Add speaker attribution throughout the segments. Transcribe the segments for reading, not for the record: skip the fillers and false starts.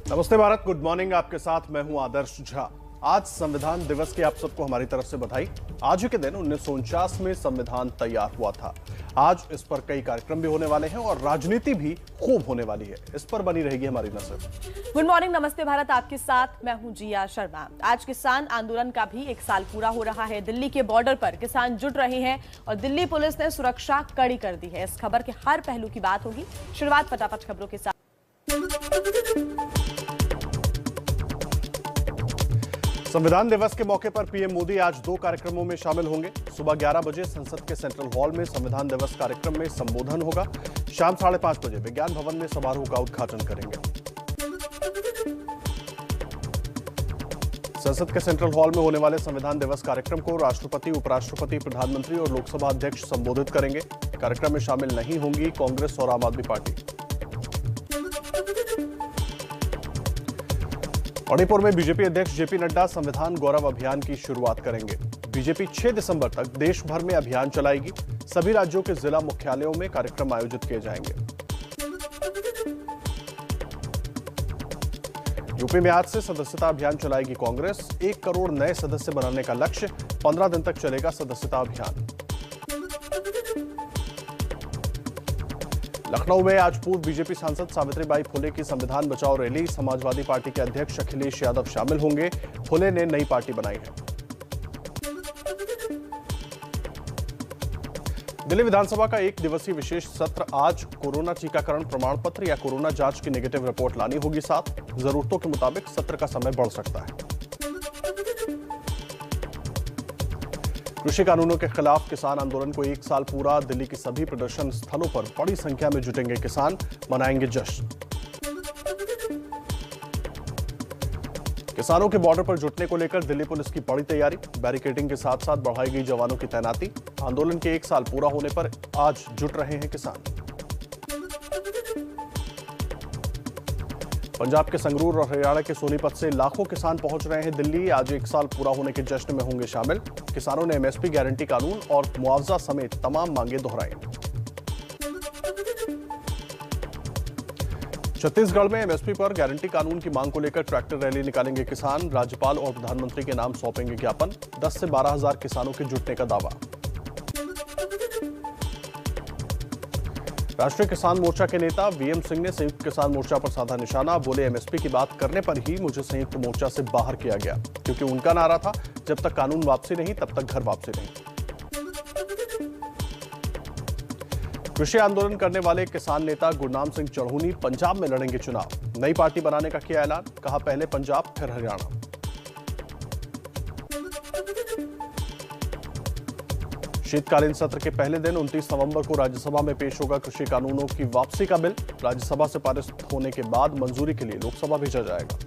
Speaker 1: नमस्ते Bharat, good morning. आपके साथ मैं हूं आदर्श झा। आज संविधान दिवस की आप सबको हमारी तरफ से बधाई। आज ही के दिन 1949 में संविधान तैयार हुआ था। आज इस पर कई कार्यक्रम भी होने वाले हैं और राजनीति भी खूब होने वाली है। इस पर बनी रहेगी हमारी नजर।
Speaker 2: गुड मॉर्निंग, नमस्ते भारत। आपके साथ मैं हूं जिया शर्मा। आज किसान आंदोलन का भी 1 साल पूरा हो रहा है। दिल्ली के बॉर्डर पर किसान जुट रहे हैं और दिल्ली पुलिस ने सुरक्षा कड़ी कर दी है। इस खबर के हर पहलू की बात होगी। शुरुआत फटाफट खबरों के साथ।
Speaker 1: संविधान दिवस के मौके पर पीएम मोदी आज 2 कार्यक्रमों में शामिल होंगे। सुबह 11 बजे संसद के सेंट्रल हॉल में संविधान दिवस कार्यक्रम में संबोधन होगा। शाम 5:30 बजे विज्ञान भवन में समारोह का उद्घाटन करेंगे। संसद के सेंट्रल हॉल में होने वाले संविधान दिवस कार्यक्रम को राष्ट्रपति, उपराष्ट्रपति, प्रधानमंत्री और लोकसभा अध्यक्ष संबोधित करेंगे। कार्यक्रम में शामिल नहीं होंगी कांग्रेस और आम आदमी पार्टी। मणिपुर में बीजेपी अध्यक्ष जेपी नड्डा संविधान गौरव अभियान की शुरुआत करेंगे। बीजेपी 6 दिसंबर तक देश भर में अभियान चलाएगी। सभी राज्यों के जिला मुख्यालयों में कार्यक्रम आयोजित किए जाएंगे। यूपी में आज से सदस्यता अभियान चलाएगी कांग्रेस। 1 करोड़ नए सदस्य बनाने का लक्ष्य। 15 दिन तक चलेगा सदस्यता अभियान। लखनऊ में आज पूर्व बीजेपी सांसद सावित्रीबाई फुले की संविधान बचाओ रैली। समाजवादी पार्टी के अध्यक्ष अखिलेश यादव शामिल होंगे। फुले ने नई पार्टी बनाई है। दिल्ली विधानसभा का 1 दिवसीय विशेष सत्र आज। कोरोना टीकाकरण प्रमाण पत्र या कोरोना जांच की नेगेटिव रिपोर्ट लानी होगी साथ। जरूरतों के मुताबिक सत्र का समय बढ़ सकता है। कृषि कानूनों के खिलाफ किसान आंदोलन को 1 साल पूरा। दिल्ली के सभी प्रदर्शन स्थलों पर बड़ी संख्या में जुटेंगे किसान, मनाएंगे जश्न। किसानों के बॉर्डर पर जुटने को लेकर दिल्ली पुलिस की बड़ी तैयारी। बैरिकेडिंग के साथ साथ बढ़ाई गई जवानों की तैनाती। आंदोलन के 1 साल पूरा होने पर आज जुट रहे हैं किसान। पंजाब के संगरूर और हरियाणा के सोनीपत से लाखों किसान पहुंच रहे हैं दिल्ली। आज 1 साल पूरा होने के जश्न में होंगे शामिल। किसानों ने एमएसपी गारंटी कानून और मुआवजा समेत तमाम मांगे दोहराई। छत्तीसगढ़ में एमएसपी पर गारंटी कानून की मांग को लेकर ट्रैक्टर रैली निकालेंगे किसान। राज्यपाल और प्रधानमंत्री के नाम सौंपेंगे ज्ञापन। 10 से 12 हजार किसानों के जुटने का दावा। राष्ट्रीय किसान मोर्चा के नेता वीएम सिंह ने संयुक्त किसान मोर्चा पर साधा निशाना। बोले, एमएसपी की बात करने पर ही मुझे संयुक्त मोर्चा से बाहर किया गया, क्योंकि उनका नारा था जब तक कानून वापसी नहीं तब तक घर वापसी नहीं। कृषि आंदोलन करने वाले किसान नेता गुरनाम सिंह चढ़ूनी पंजाब में लड़ेंगे चुनाव। नई पार्टी बनाने का किया ऐलान। कहा, पहले पंजाब फिर हरियाणा। शीतकालीन सत्र के पहले दिन 29 नवंबर को राज्यसभा में पेश होगा कृषि कानूनों की वापसी का बिल। राज्यसभा से पारित होने के बाद मंजूरी के लिए लोकसभा भेजा जाएगा।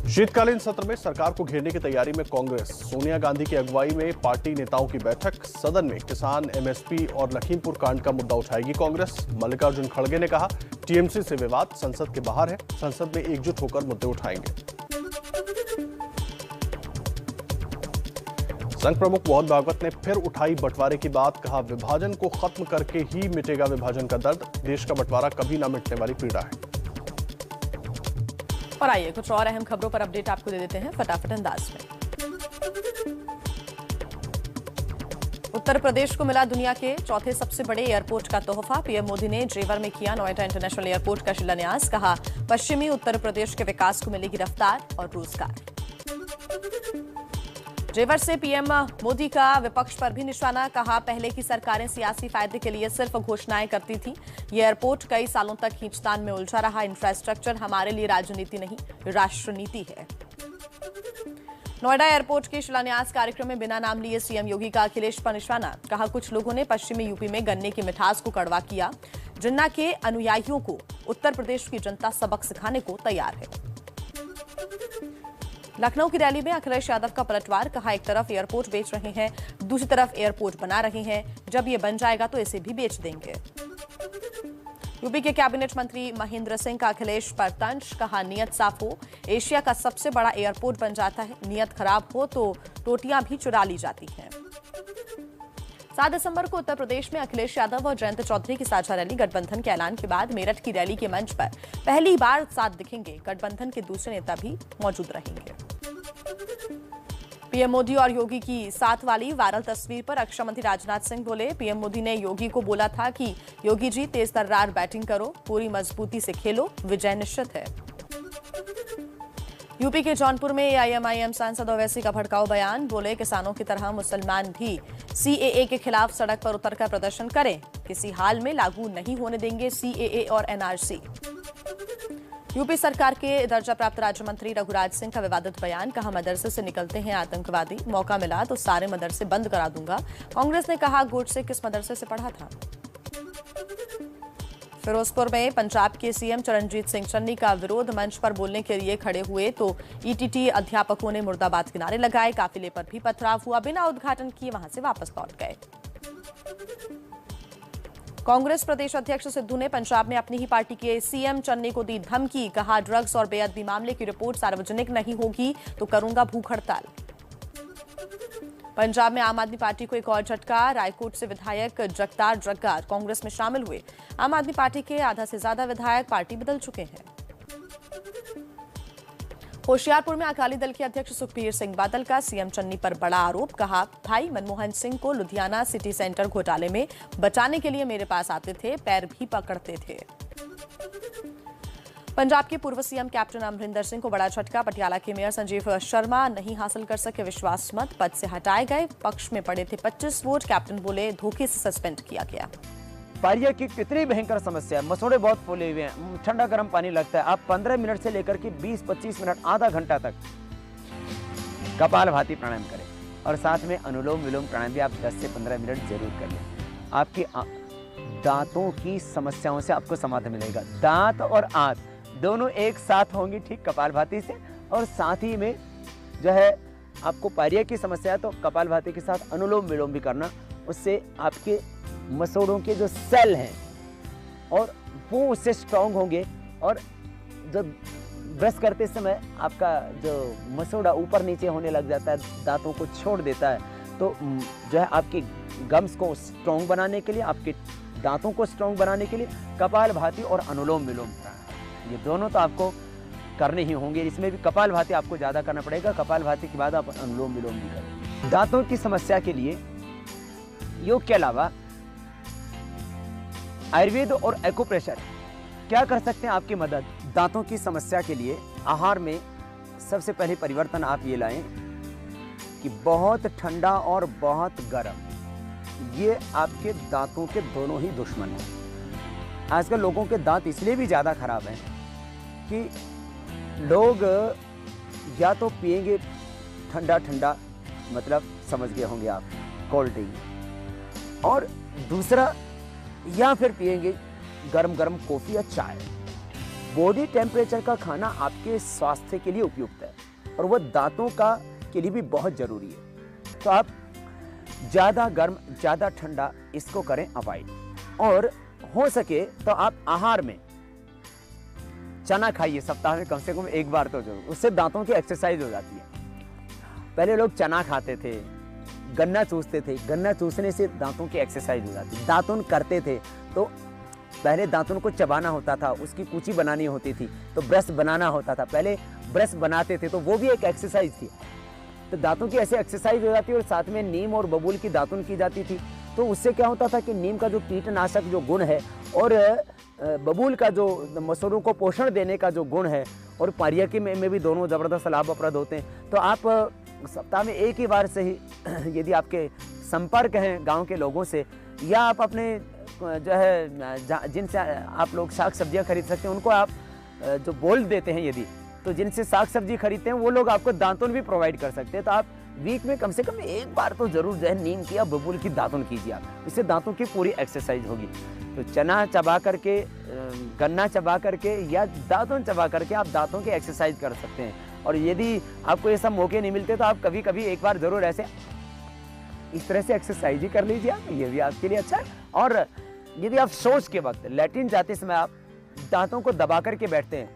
Speaker 1: शीतकालीन सत्र में सरकार को घेरने की तैयारी में कांग्रेस। सोनिया गांधी की अगुवाई में पार्टी नेताओं की बैठक। सदन में किसान, एमएसपी और लखीमपुर कांड का मुद्दा उठाएगी कांग्रेस। मल्लिकार्जुन खड़गे ने कहा, टीएमसी से विवाद संसद के बाहर है, संसद में एकजुट होकर मुद्दे उठाएंगे। संघ प्रमुख मोहन भागवत ने फिर उठाई बंटवारे की बात। कहा, विभाजन को खत्म करके ही मिटेगा विभाजन का दर्द। देश का बंटवारा कभी ना मिटने वाली पीड़ा है।
Speaker 2: और आइए कुछ और अहम खबरों पर अपडेट आपको दे देते हैं फटाफट अंदाज में। उत्तर प्रदेश को मिला दुनिया के चौथे सबसे बड़े एयरपोर्ट का तोहफा। पीएम मोदी ने जेवर में किया नोएडा इंटरनेशनल एयरपोर्ट का शिलान्यास। कहा, पश्चिमी उत्तर प्रदेश के विकास को मिलेगी रफ्तार और रोजगार। जेवर से पीएम मोदी का विपक्ष पर भी निशाना। कहा, पहले की सरकारें सियासी फायदे के लिए सिर्फ घोषणाएं करती थी। ये एयरपोर्ट कई सालों तक खींचतान में उलझा रहा। इंफ्रास्ट्रक्चर हमारे लिए राजनीति नहीं, राष्ट्रनीति है। नोएडा एयरपोर्ट के शिलान्यास कार्यक्रम में बिना नाम लिए सीएम योगी का अखिलेश पर निशाना। कहा, कुछ लोगों ने पश्चिमी यूपी में गन्ने की मिठास को कड़वा किया। जिन्ना के अनुयायियों को उत्तर प्रदेश की जनता सबक सिखाने को तैयार है। लखनऊ की रैली में अखिलेश यादव का पलटवार। कहा, एक तरफ एयरपोर्ट बेच रहे हैं, दूसरी तरफ एयरपोर्ट बना रहे हैं। जब ये बन जाएगा तो इसे भी बेच देंगे। यूपी के कैबिनेट मंत्री महेंद्र सिंह का अखिलेश पर तंज। कहा, नियत साफ हो, एशिया का सबसे बड़ा एयरपोर्ट बन जाता है। नियत खराब हो तो टोटियां भी चुरा ली जाती हैं। 7 दिसंबर को उत्तर प्रदेश में अखिलेश यादव और जयंत चौधरी की साझा रैली। गठबंधन के ऐलान के बाद मेरठ की रैली के मंच पर पहली बार साथ दिखेंगे। गठबंधन के दूसरे नेता भी मौजूद रहेंगे। पीएम मोदी और योगी की साथ वाली वायरल तस्वीर पर रक्षा मंत्री राजनाथ सिंह बोले। पीएम मोदी ने योगी को बोला था कि योगी जी तेज तर्रार बैटिंग करो, पूरी मजबूती से खेलो, विजय निश्चित है। यूपी के जौनपुर में एआईएमआईएम सांसद ओवैसी का भड़काऊ बयान। बोले किसानों की तरह मुसलमान भी सीएए के खिलाफ सड़क पर उतरकर प्रदर्शन करें, किसी हाल में लागू नहीं होने देंगे सीएए और एनआरसी। यूपी सरकार के दर्जा प्राप्त राज्य मंत्री रघुराज सिंह का विवादित बयान। कहा मदरसे से निकलते हैं आतंकवादी, मौका मिला तो सारे मदरसे बंद करा दूंगा। कांग्रेस ने कहा गोडसे किस मदरसे से पढ़ा था। फिरोजपुर में पंजाब के सीएम चरणजीत सिंह चन्नी का विरोध। मंच पर बोलने के लिए खड़े हुए तो ईटीटी अध्यापकों ने मुर्दाबाद के नारे लगाए। काफिले पर भी पथराव हुआ, बिना उद्घाटन किए वहां से वापस लौट गए। कांग्रेस प्रदेश अध्यक्ष सिद्धू ने पंजाब में अपनी ही पार्टी के सीएम चन्नी को दी धमकी। कहा ड्रग्स और बेअदबी मामले की रिपोर्ट सार्वजनिक नहीं होगी तो करूंगा भूख हड़ताल। पंजाब में आम आदमी पार्टी को एक और झटका। रायकोट से विधायक जगतार जग्गा कांग्रेस में शामिल हुए। आम आदमी पार्टी के आधा से ज्यादा विधायक पार्टी बदल चुके हैं। होशियारपुर में अकाली दल के अध्यक्ष सुखबीर सिंह बादल का सीएम चन्नी पर बड़ा आरोप। कहा भाई मनमोहन सिंह को लुधियाना सिटी सेंटर घोटाले में बचाने के लिए मेरे पास आते थे, पैर भी पकड़ते थे। पंजाब के पूर्व सीएम कैप्टन अमरिंदर सिंह को बड़ा झटका। पटियाला के मेयर संजीव शर्मा नहीं हासिल कर सके विश्वास मत, पद से हटाए गए। पक्ष में पड़े थे 25 वोट। कैप्टन बोले धोखे से सस्पेंड किया गया।
Speaker 3: पारिया की कितनी भयंकर समस्या है। मसोड़े बहुत फूले हुए हैं, ठंडा गर्म पानी लगता है। आप 15 मिनट से लेकर के 20-25 मिनट, आधा घंटा तक कपालभाति प्राणायाम करें और साथ में अनुलोम विलोम प्राणायाम भी आप 10 से 15 मिनट जरूर कर लें। आपकी दांतों की समस्याओं से आपको समाधान मिलेगा। दांत और आंत दोनों एक साथ होंगी ठीक कपालभाति से। और साथ ही में जो है आपको पारिया की समस्या है तो कपालभाति के साथ अनुलोम विलोम भी करना। उससे आपके मसोड़ों के जो सेल हैं और वो उससे स्ट्रांग होंगे। और जब ब्रश करते समय आपका जो मसोड़ा ऊपर नीचे होने लग जाता है, दांतों को छोड़ देता है, तो जो है आपकी गम्स को स्ट्रांग बनाने के लिए, आपके दांतों को स्ट्रांग बनाने के लिए कपालभाति और अनुलोम विलोम ये दोनों तो आपको करने ही होंगे। इसमें भी कपालभाति आपको ज़्यादा करना पड़ेगा। कपालभाति के बाद आप अनुलोम विलोम भी करें। दांतों की समस्या के लिए योग के अलावा आयुर्वेद और एक्यूप्रेशर क्या कर सकते हैं आपकी मदद। दांतों की समस्या के लिए आहार में सबसे पहले परिवर्तन आप ये लाएं कि बहुत ठंडा और बहुत गर्म, ये आपके दांतों के दोनों ही दुश्मन हैं। आजकल लोगों के दांत इसलिए भी ज़्यादा खराब हैं कि लोग या तो पिएंगे ठंडा ठंडा, मतलब समझ गए होंगे आप, कोल्ड ड्रिंक, और दूसरा या फिर पिएंगे गरम गरम कॉफ़ी या चाय। बॉडी टेम्परेचर का खाना आपके स्वास्थ्य के लिए उपयुक्त है और वह दांतों का के लिए भी बहुत ज़रूरी है। तो आप ज़्यादा गर्म ज़्यादा ठंडा इसको करें अवॉइड। और हो सके तो आप आहार में चना खाइए, सप्ताह में कम से कम एक बार तो जरूर। उससे दांतों की एक्सरसाइज हो जाती है। पहले लोग चना खाते थे, गन्ना चूसते थे, गन्ना चूसने से दांतों की एक्सरसाइज हो जाती है। दातुन करते थे तो पहले दातुन को चबाना होता था, उसकी कूची बनानी होती थी, तो ब्रश बनाना होता था। पहले ब्रश बनाते थे तो वो भी एक एक्सरसाइज थी। तो दांतों की ऐसे एक्सरसाइज हो जाती है। और साथ में नीम और बबूल की दातुन की जाती थी। तो उससे क्या होता था कि नीम का जो कीटनाशक जो गुण है और बबूल का जो मसूरों को पोषण देने का जो गुण है, और पारिया के में भी दोनों ज़बरदस्त लाभप्रद होते हैं। तो आप सप्ताह में एक ही बार से ही यदि आपके संपर्क हैं गांव के लोगों से, या आप अपने जो है जिनसे आप लोग साग सब्जियां खरीद सकते हैं उनको आप जो बोल देते हैं, यदि तो जिनसे साग सब्जी खरीदते हैं वो लोग आपको दातुन भी प्रोवाइड कर सकते हैं। तो आप वीक में कम से कम एक बार तो जरूर जो है नीम की या बबूल की दातुन कीजिए आप, इससे दांतों की पूरी एक्सरसाइज होगी। तो चना चबा करके, गन्ना चबा करके या दातुन चबा करके आप दांतों की एक्सरसाइज कर सकते हैं। और यदि आपको ये सब मौके नहीं मिलते तो आप कभी कभी एक बार जरूर ऐसे इस तरह से एक्सरसाइज ही कर लीजिए आप, ये भी आपके लिए अच्छा है। और यदि आप शौच के वक्त लैट्रिन जाते समय आप दांतों को दबा करके बैठते हैं,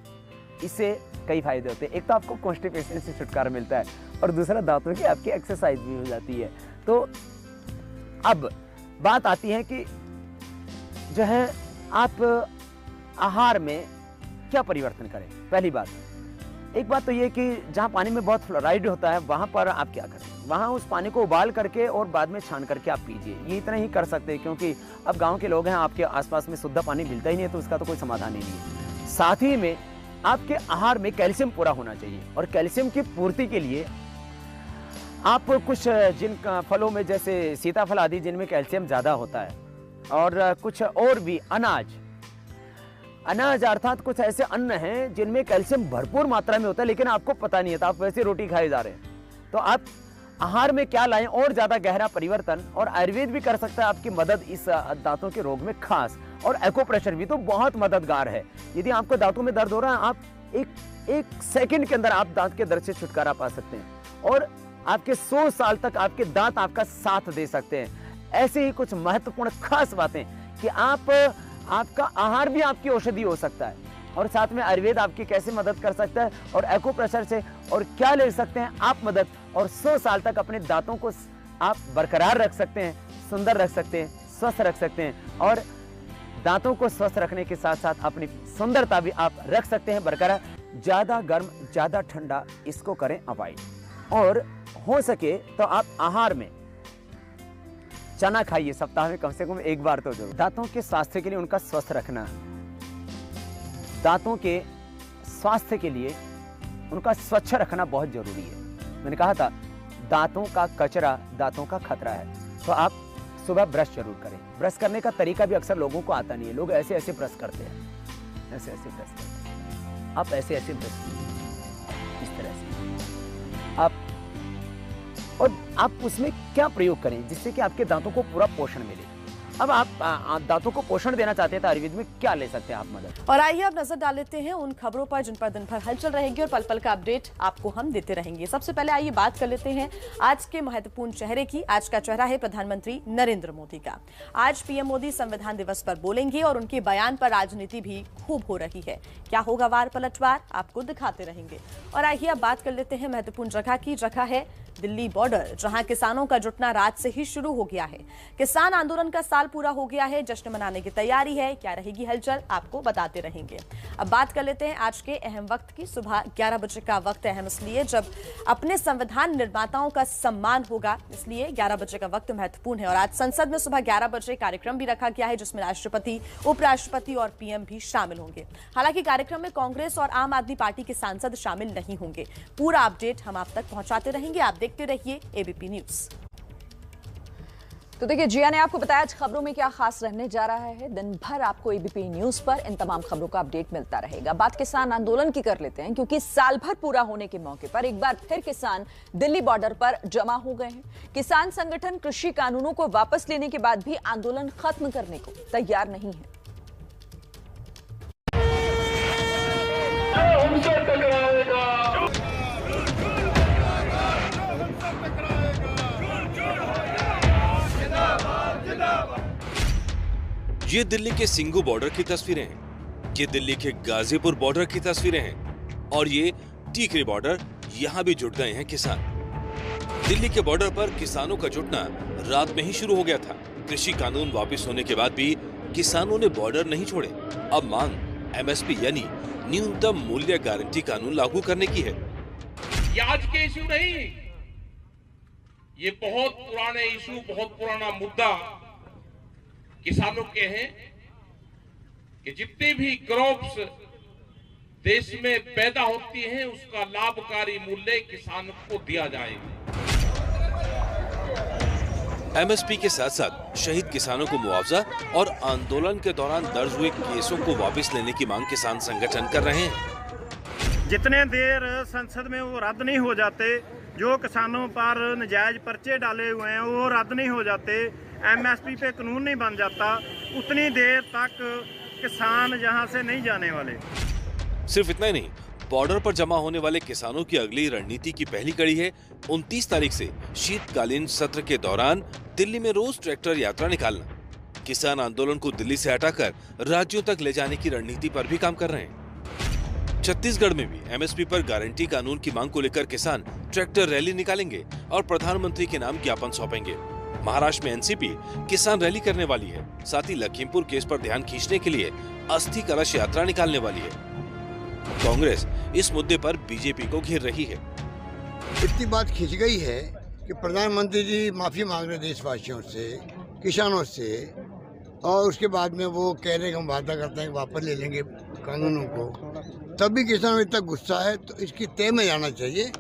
Speaker 3: इससे कई फायदे होते हैं। एक तो आपको कॉन्स्टिपेशन से छुटकारा मिलता है और दूसरा दांतों की आपकी एक्सरसाइज भी हो जाती है। तो अब बात आती है कि जो है आप आहार में क्या परिवर्तन करें। पहली बात, एक बात तो ये कि जहाँ पानी में बहुत फ्लोराइड होता है वहाँ पर आप क्या करें, वहाँ उस पानी को उबाल करके और बाद में छान करके आप पीजिए। ये इतना ही कर सकते हैं, क्योंकि अब गांव के लोग हैं, आपके आसपास में शुद्ध पानी मिलता ही नहीं है, तो उसका तो कोई समाधान ही नहीं है। साथ ही में आपके आहार में कैल्शियम पूरा होना चाहिए, और कैल्शियम की पूर्ति के लिए आप कुछ जिन फलों में, जैसे सीताफल आदि, जिनमें कैल्शियम ज़्यादा होता है, और कुछ और भी अनाज अर्थात कुछ ऐसे अन्न हैं जिनमें कैल्शियम भरपूर मात्रा में होता है, लेकिन आपको पता नहीं है, तो आप वैसे रोटी खाए जा रहे हैं। तो आप आहार में क्या लाएं और ज़्यादा गहरा परिवर्तन, और आयुर्वेद भी कर सकता है आपकी मदद इस दांतों के रोग में खास, और एक्यूप्रेशर भी तो बहुत मददगार है। यदि आपको दांतों में दर्द हो रहा है, आप एक सेकंड के अंदर आप दांत के दर्द से छुटकारा पा सकते हैं, और आपके 100 साल तक आपके दांत आपका साथ दे सकते हैं। ऐसे ही कुछ महत्वपूर्ण खास बातें कि आपका आहार भी आपकी औषधि हो सकता है, और साथ में आयुर्वेद आपकी कैसे मदद कर सकता है, और एक्यूप्रेशर से और क्या ले सकते हैं आप मदद, और 100 साल तक अपने दांतों को आप बरकरार रख सकते हैं, सुंदर रख सकते हैं, स्वस्थ रख सकते हैं, और दांतों को स्वस्थ रखने के साथ साथ अपनी सुंदरता भी आप रख सकते हैं बरकरार। ज्यादा गर्म, ज्यादा ठंडा, इसको करें अवॉइड, और हो सके तो आप आहार में चना खाइए, सप्ताह में कम से कम एक बार तो जरूर। दांतों के स्वास्थ्य के लिए उनका स्वस्थ रखना, दांतों के स्वास्थ्य के लिए उनका स्वच्छ रखना बहुत जरूरी है। मैंने कहा था दांतों का कचरा दांतों का खतरा है, तो आप सुबह ब्रश जरूर करें। ब्रश करने का तरीका भी अक्सर लोगों को आता नहीं है, लोग ऐसे ऐसे ब्रश करते हैं, ऐसे ऐसे ब्रश करते हैं। आप ऐसे ऐसे ब्रश कीजिए, इस तरह से आप, और आप उसमें क्या प्रयोग करें जिससे कि आपके दांतों को पूरा पोषण मिले। अब आप दांतों को पोषण देना चाहते हैं तो आयुर्वेद में क्या ले सकते हैं आप मदद।
Speaker 2: और आइए अब नजर डाल लेते हैं उन खबरों पर जिन पर दिन भर हलचल रहेगी और पल पल का अपडेट आपको हम देते रहेंगे। सबसे पहले आइए बात कर लेते हैं आज के महत्वपूर्ण चेहरे की। आज का चेहरा है प्रधानमंत्री नरेंद्र मोदी का। आज पीएम मोदी संविधान दिवस पर बोलेंगे और उनके बयान पर राजनीति भी खूब हो रही है। क्या होगा वार पलटवार, आपको दिखाते रहेंगे। और आइए अब बात कर लेते हैं महत्वपूर्ण जगह की। जगह है दिल्ली बॉर्डर, जहां किसानों का जुटना रात से ही शुरू हो गया है। किसान आंदोलन का साल पूरा हो गया है, जश्न मनाने की तैयारी है। क्या रहेगी हलचल, आपको बताते रहेंगे। अब बात कर लेते हैं आज के अहम वक्त की। सुबह 11 बजे का वक्त अहम इसलिए जब अपने संविधान निर्माताओं का सम्मान होगा, इसलिए 11 बजे का वक्त महत्वपूर्ण है। और आज संसद में सुबह 11 बजे कार्यक्रम भी रखा गया है, जिसमें राष्ट्रपति, उपराष्ट्रपति और पीएम भी शामिल होंगे। हालांकि कार्यक्रम में कांग्रेस और आम आदमी पार्टी के सांसद शामिल नहीं होंगे। पूरा अपडेट हम आप तक पहुंचाते रहेंगे, आप देखते रहिए एबीपी न्यूज।
Speaker 4: तो देखिए, जिया ने आपको बताया आज खबरों में क्या खास रहने जा रहा है। दिन भर आपको एबीपी न्यूज पर इन तमाम खबरों का अपडेट मिलता रहेगा। बात किसान आंदोलन की कर लेते हैं, क्योंकि साल भर पूरा होने के मौके पर एक बार फिर किसान दिल्ली बॉर्डर पर जमा हो गए हैं। किसान संगठन कृषि कानूनों को वापस लेने के बाद भी आंदोलन खत्म करने को तैयार नहीं है।
Speaker 5: ये दिल्ली के सिंगू बॉर्डर की तस्वीरें हैं, ये दिल्ली के गाजीपुर बॉर्डर की तस्वीरें हैं, और ये टीकरी बॉर्डर, यहाँ भी जुट गए हैं किसान। दिल्ली के बॉर्डर पर किसानों का जुटना रात में ही शुरू हो गया था। कृषि कानून वापस होने के बाद भी किसानों ने बॉर्डर नहीं छोड़े। अब मांग एमएसपी यानी न्यूनतम मूल्य गारंटी कानून लागू करने की है।
Speaker 6: ये आज के इशू नहीं, ये बहुत पुराने इशू, बहुत पुराना मुद्दा किसानों के हैं कि जितने भी क्रॉप्स देश में पैदा होती हैं उसका लाभकारी मूल्य किसान को दिया जाएगा।
Speaker 5: एमएसपी के साथ साथ शहीद किसानों को मुआवजा और आंदोलन के दौरान दर्ज हुए केसों को वापस लेने की मांग किसान संगठन कर रहे हैं।
Speaker 7: जितने देर संसद में वो रद्द नहीं हो जाते, जो किसानों पर नजायज पर्चे डाले हुए हैं वो रद्द नहीं हो जाते, एमएसपी पे कानून नहीं बन जाता, उतनी देर तक किसान यहाँ से नहीं जाने वाले।
Speaker 5: सिर्फ इतना ही नहीं, बॉर्डर पर जमा होने वाले किसानों की अगली रणनीति की पहली कड़ी है 29 तारीख से शीतकालीन सत्र के दौरान दिल्ली में रोज ट्रैक्टर यात्रा निकालना। किसान आंदोलन को दिल्ली से हटाकर राज्यों तक ले जाने की रणनीति पर भी काम कर रहे हैं। छत्तीसगढ़ में भी एमएसपी पर गारंटी कानून की मांग को लेकर किसान ट्रैक्टर रैली निकालेंगे और प्रधानमंत्री के नाम ज्ञापन सौंपेंगे। महाराष्ट्र में एनसीपी किसान रैली करने वाली है। साथ ही लखीमपुर केस पर ध्यान खींचने के लिए अस्थि कलश यात्रा निकालने वाली है। कांग्रेस इस मुद्दे पर बीजेपी को घेर रही है।
Speaker 8: इतनी बात खिंच गई है कि प्रधानमंत्री जी माफी मांग रहे देशवासियों से, किसानों से, और उसके बाद में वो कह रहे हम वादा करते हैं कि वापस ले लेंगे कानूनों को। तब भी किसानों में इतना गुस्सा है तो इसकी तय में जाना चाहिए।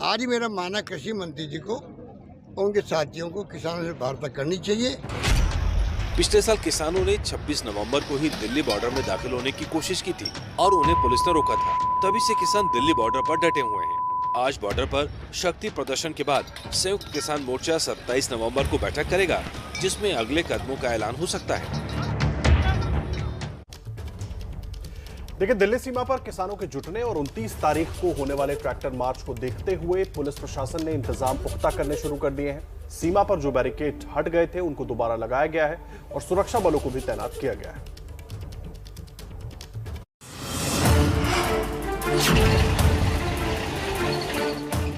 Speaker 8: आज ही मेरा मानना कृषि मंत्री जी को और उनके साथियों को किसानों से वार्ता करनी चाहिए।
Speaker 5: पिछले साल किसानों ने 26 नवंबर को ही दिल्ली बॉर्डर में दाखिल होने की कोशिश की थी और उन्हें पुलिस ने रोका था। तभी से किसान दिल्ली बॉर्डर पर डटे हुए हैं। आज बॉर्डर पर शक्ति प्रदर्शन के बाद संयुक्त किसान मोर्चा 27 नवंबर को बैठक करेगा, जिसमें अगले कदमों का ऐलान हो सकता है।
Speaker 1: देखिए, दिल्ली सीमा पर किसानों के जुटने और 29 तारीख को होने वाले ट्रैक्टर मार्च को देखते हुए पुलिस प्रशासन ने इंतजाम पुख्ता करने शुरू कर दिए हैं। सीमा पर जो बैरिकेड हट गए थे उनको दोबारा लगाया गया है और सुरक्षा बलों को भी तैनात किया गया है।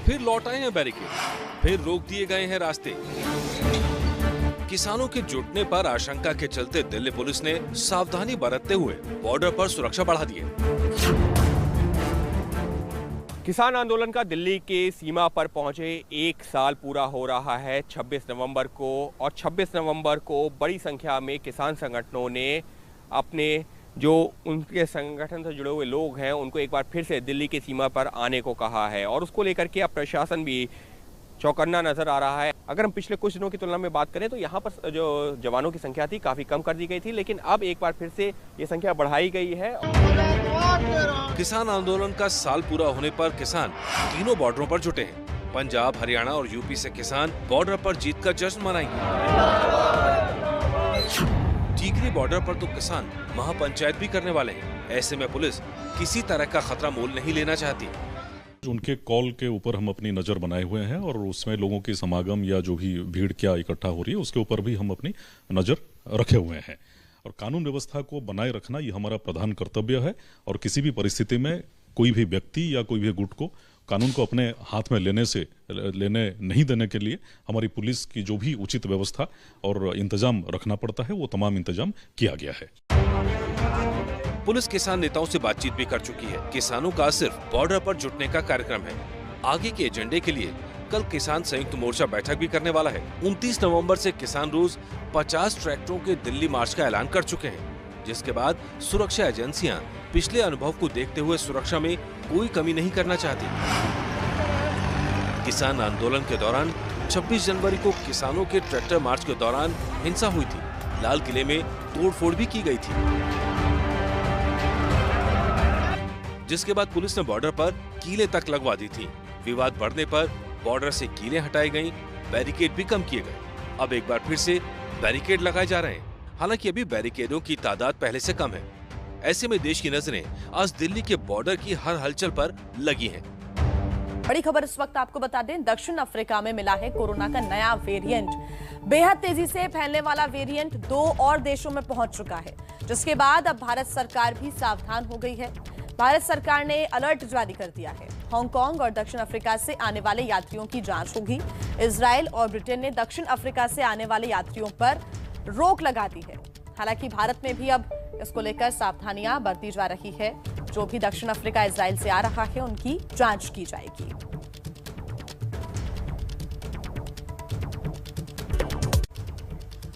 Speaker 5: फिर लौट आए हैं बैरिकेड, फिर रोक दिए गए हैं रास्ते। किसानों के जुटने पर आशंका के चलते दिल्ली पुलिस ने सावधानी बरतते हुए बॉर्डर पर सुरक्षा बढ़ा दी है।
Speaker 9: किसान आंदोलन का दिल्ली के सीमा पर पहुंचे 1 साल पूरा हो रहा है 26 नवंबर को, और 26 नवंबर को बड़ी संख्या में किसान संगठनों ने अपने जो उनके संगठन से जुड़े हुए लोग हैं उनको एक बार फिर से दिल्ली की सीमा पर आने को कहा है, और उसको लेकर के अब प्रशासन भी चौकन्ना नजर आ रहा है। अगर हम पिछले कुछ दिनों की तुलना में बात करें तो यहाँ पर जो जवानों की संख्या थी काफी कम कर दी गई थी, लेकिन अब एक बार फिर से ये संख्या बढ़ाई गई है।
Speaker 5: किसान आंदोलन का साल पूरा होने पर किसान तीनों बॉर्डरों पर जुटे हैं। पंजाब, हरियाणा और यूपी से किसान बॉर्डर पर जीत का जश्न मनाएंगे। टीकरी बॉर्डर पर तो किसान महापंचायत भी करने वाले हैं। ऐसे में पुलिस किसी तरह का खतरा मोल नहीं लेना चाहती।
Speaker 10: उनके कॉल के ऊपर हम अपनी नज़र बनाए हुए हैं और उसमें लोगों की समागम या जो भी भीड़ क्या इकट्ठा हो रही है उसके ऊपर भी हम अपनी नज़र रखे हुए हैं। और कानून व्यवस्था को बनाए रखना ये हमारा प्रधान कर्तव्य है, और किसी भी परिस्थिति में कोई भी व्यक्ति या कोई भी गुट को कानून को अपने हाथ में लेने नहीं देने के लिए हमारी पुलिस की जो भी उचित व्यवस्था और इंतजाम रखना पड़ता है वो तमाम इंतजाम किया गया है।
Speaker 5: पुलिस किसान नेताओं से बातचीत भी कर चुकी है। किसानों का सिर्फ बॉर्डर पर जुटने का कार्यक्रम है। आगे के एजेंडे के लिए कल किसान संयुक्त मोर्चा बैठक भी करने वाला है। 29 नवंबर से किसान रोज 50 ट्रैक्टरों के दिल्ली मार्च का ऐलान कर चुके हैं, जिसके बाद सुरक्षा एजेंसियां पिछले अनुभव को देखते हुए सुरक्षा में कोई कमी नहीं करना चाहती। किसान आंदोलन के दौरान 26 जनवरी को किसानों के ट्रैक्टर मार्च के दौरान हिंसा हुई थी। लाल किले में तोड़फोड़ भी की गई थी, जिसके बाद पुलिस ने बॉर्डर पर कीलें तक लगवा दी थी। विवाद बढ़ने पर बॉर्डर से कीलें हटाई गईं, बैरिकेड भी कम किए गए। अब एक बार फिर से बैरिकेड लगाए जा रहे हैं। हालांकि अभी बैरिकेडों की तादाद पहले से कम है। ऐसे में देश की नजरें आज दिल्ली के बॉर्डर की हर हलचल पर लगी हैं।
Speaker 2: बड़ी खबर इस वक्त आपको बता दें, दक्षिण अफ्रीका में मिला है कोरोना का नया वेरिएंट। बेहद तेजी से फैलने वाला वेरिएंट 2 और देशों में पहुंच चुका है, जिसके बाद अब भारत सरकार भी सावधान हो गई है। भारत सरकार ने अलर्ट जारी कर दिया है। हांगकांग और दक्षिण अफ्रीका से आने वाले यात्रियों की जांच होगी। इजराइल और ब्रिटेन ने दक्षिण अफ्रीका से आने वाले यात्रियों पर रोक लगा दी है। हालांकि भारत में भी अब इसको लेकर सावधानियां बरती जा रही है। जो भी दक्षिण अफ्रीका, इजराइल से आ रहा है उनकी जांच की जाएगी।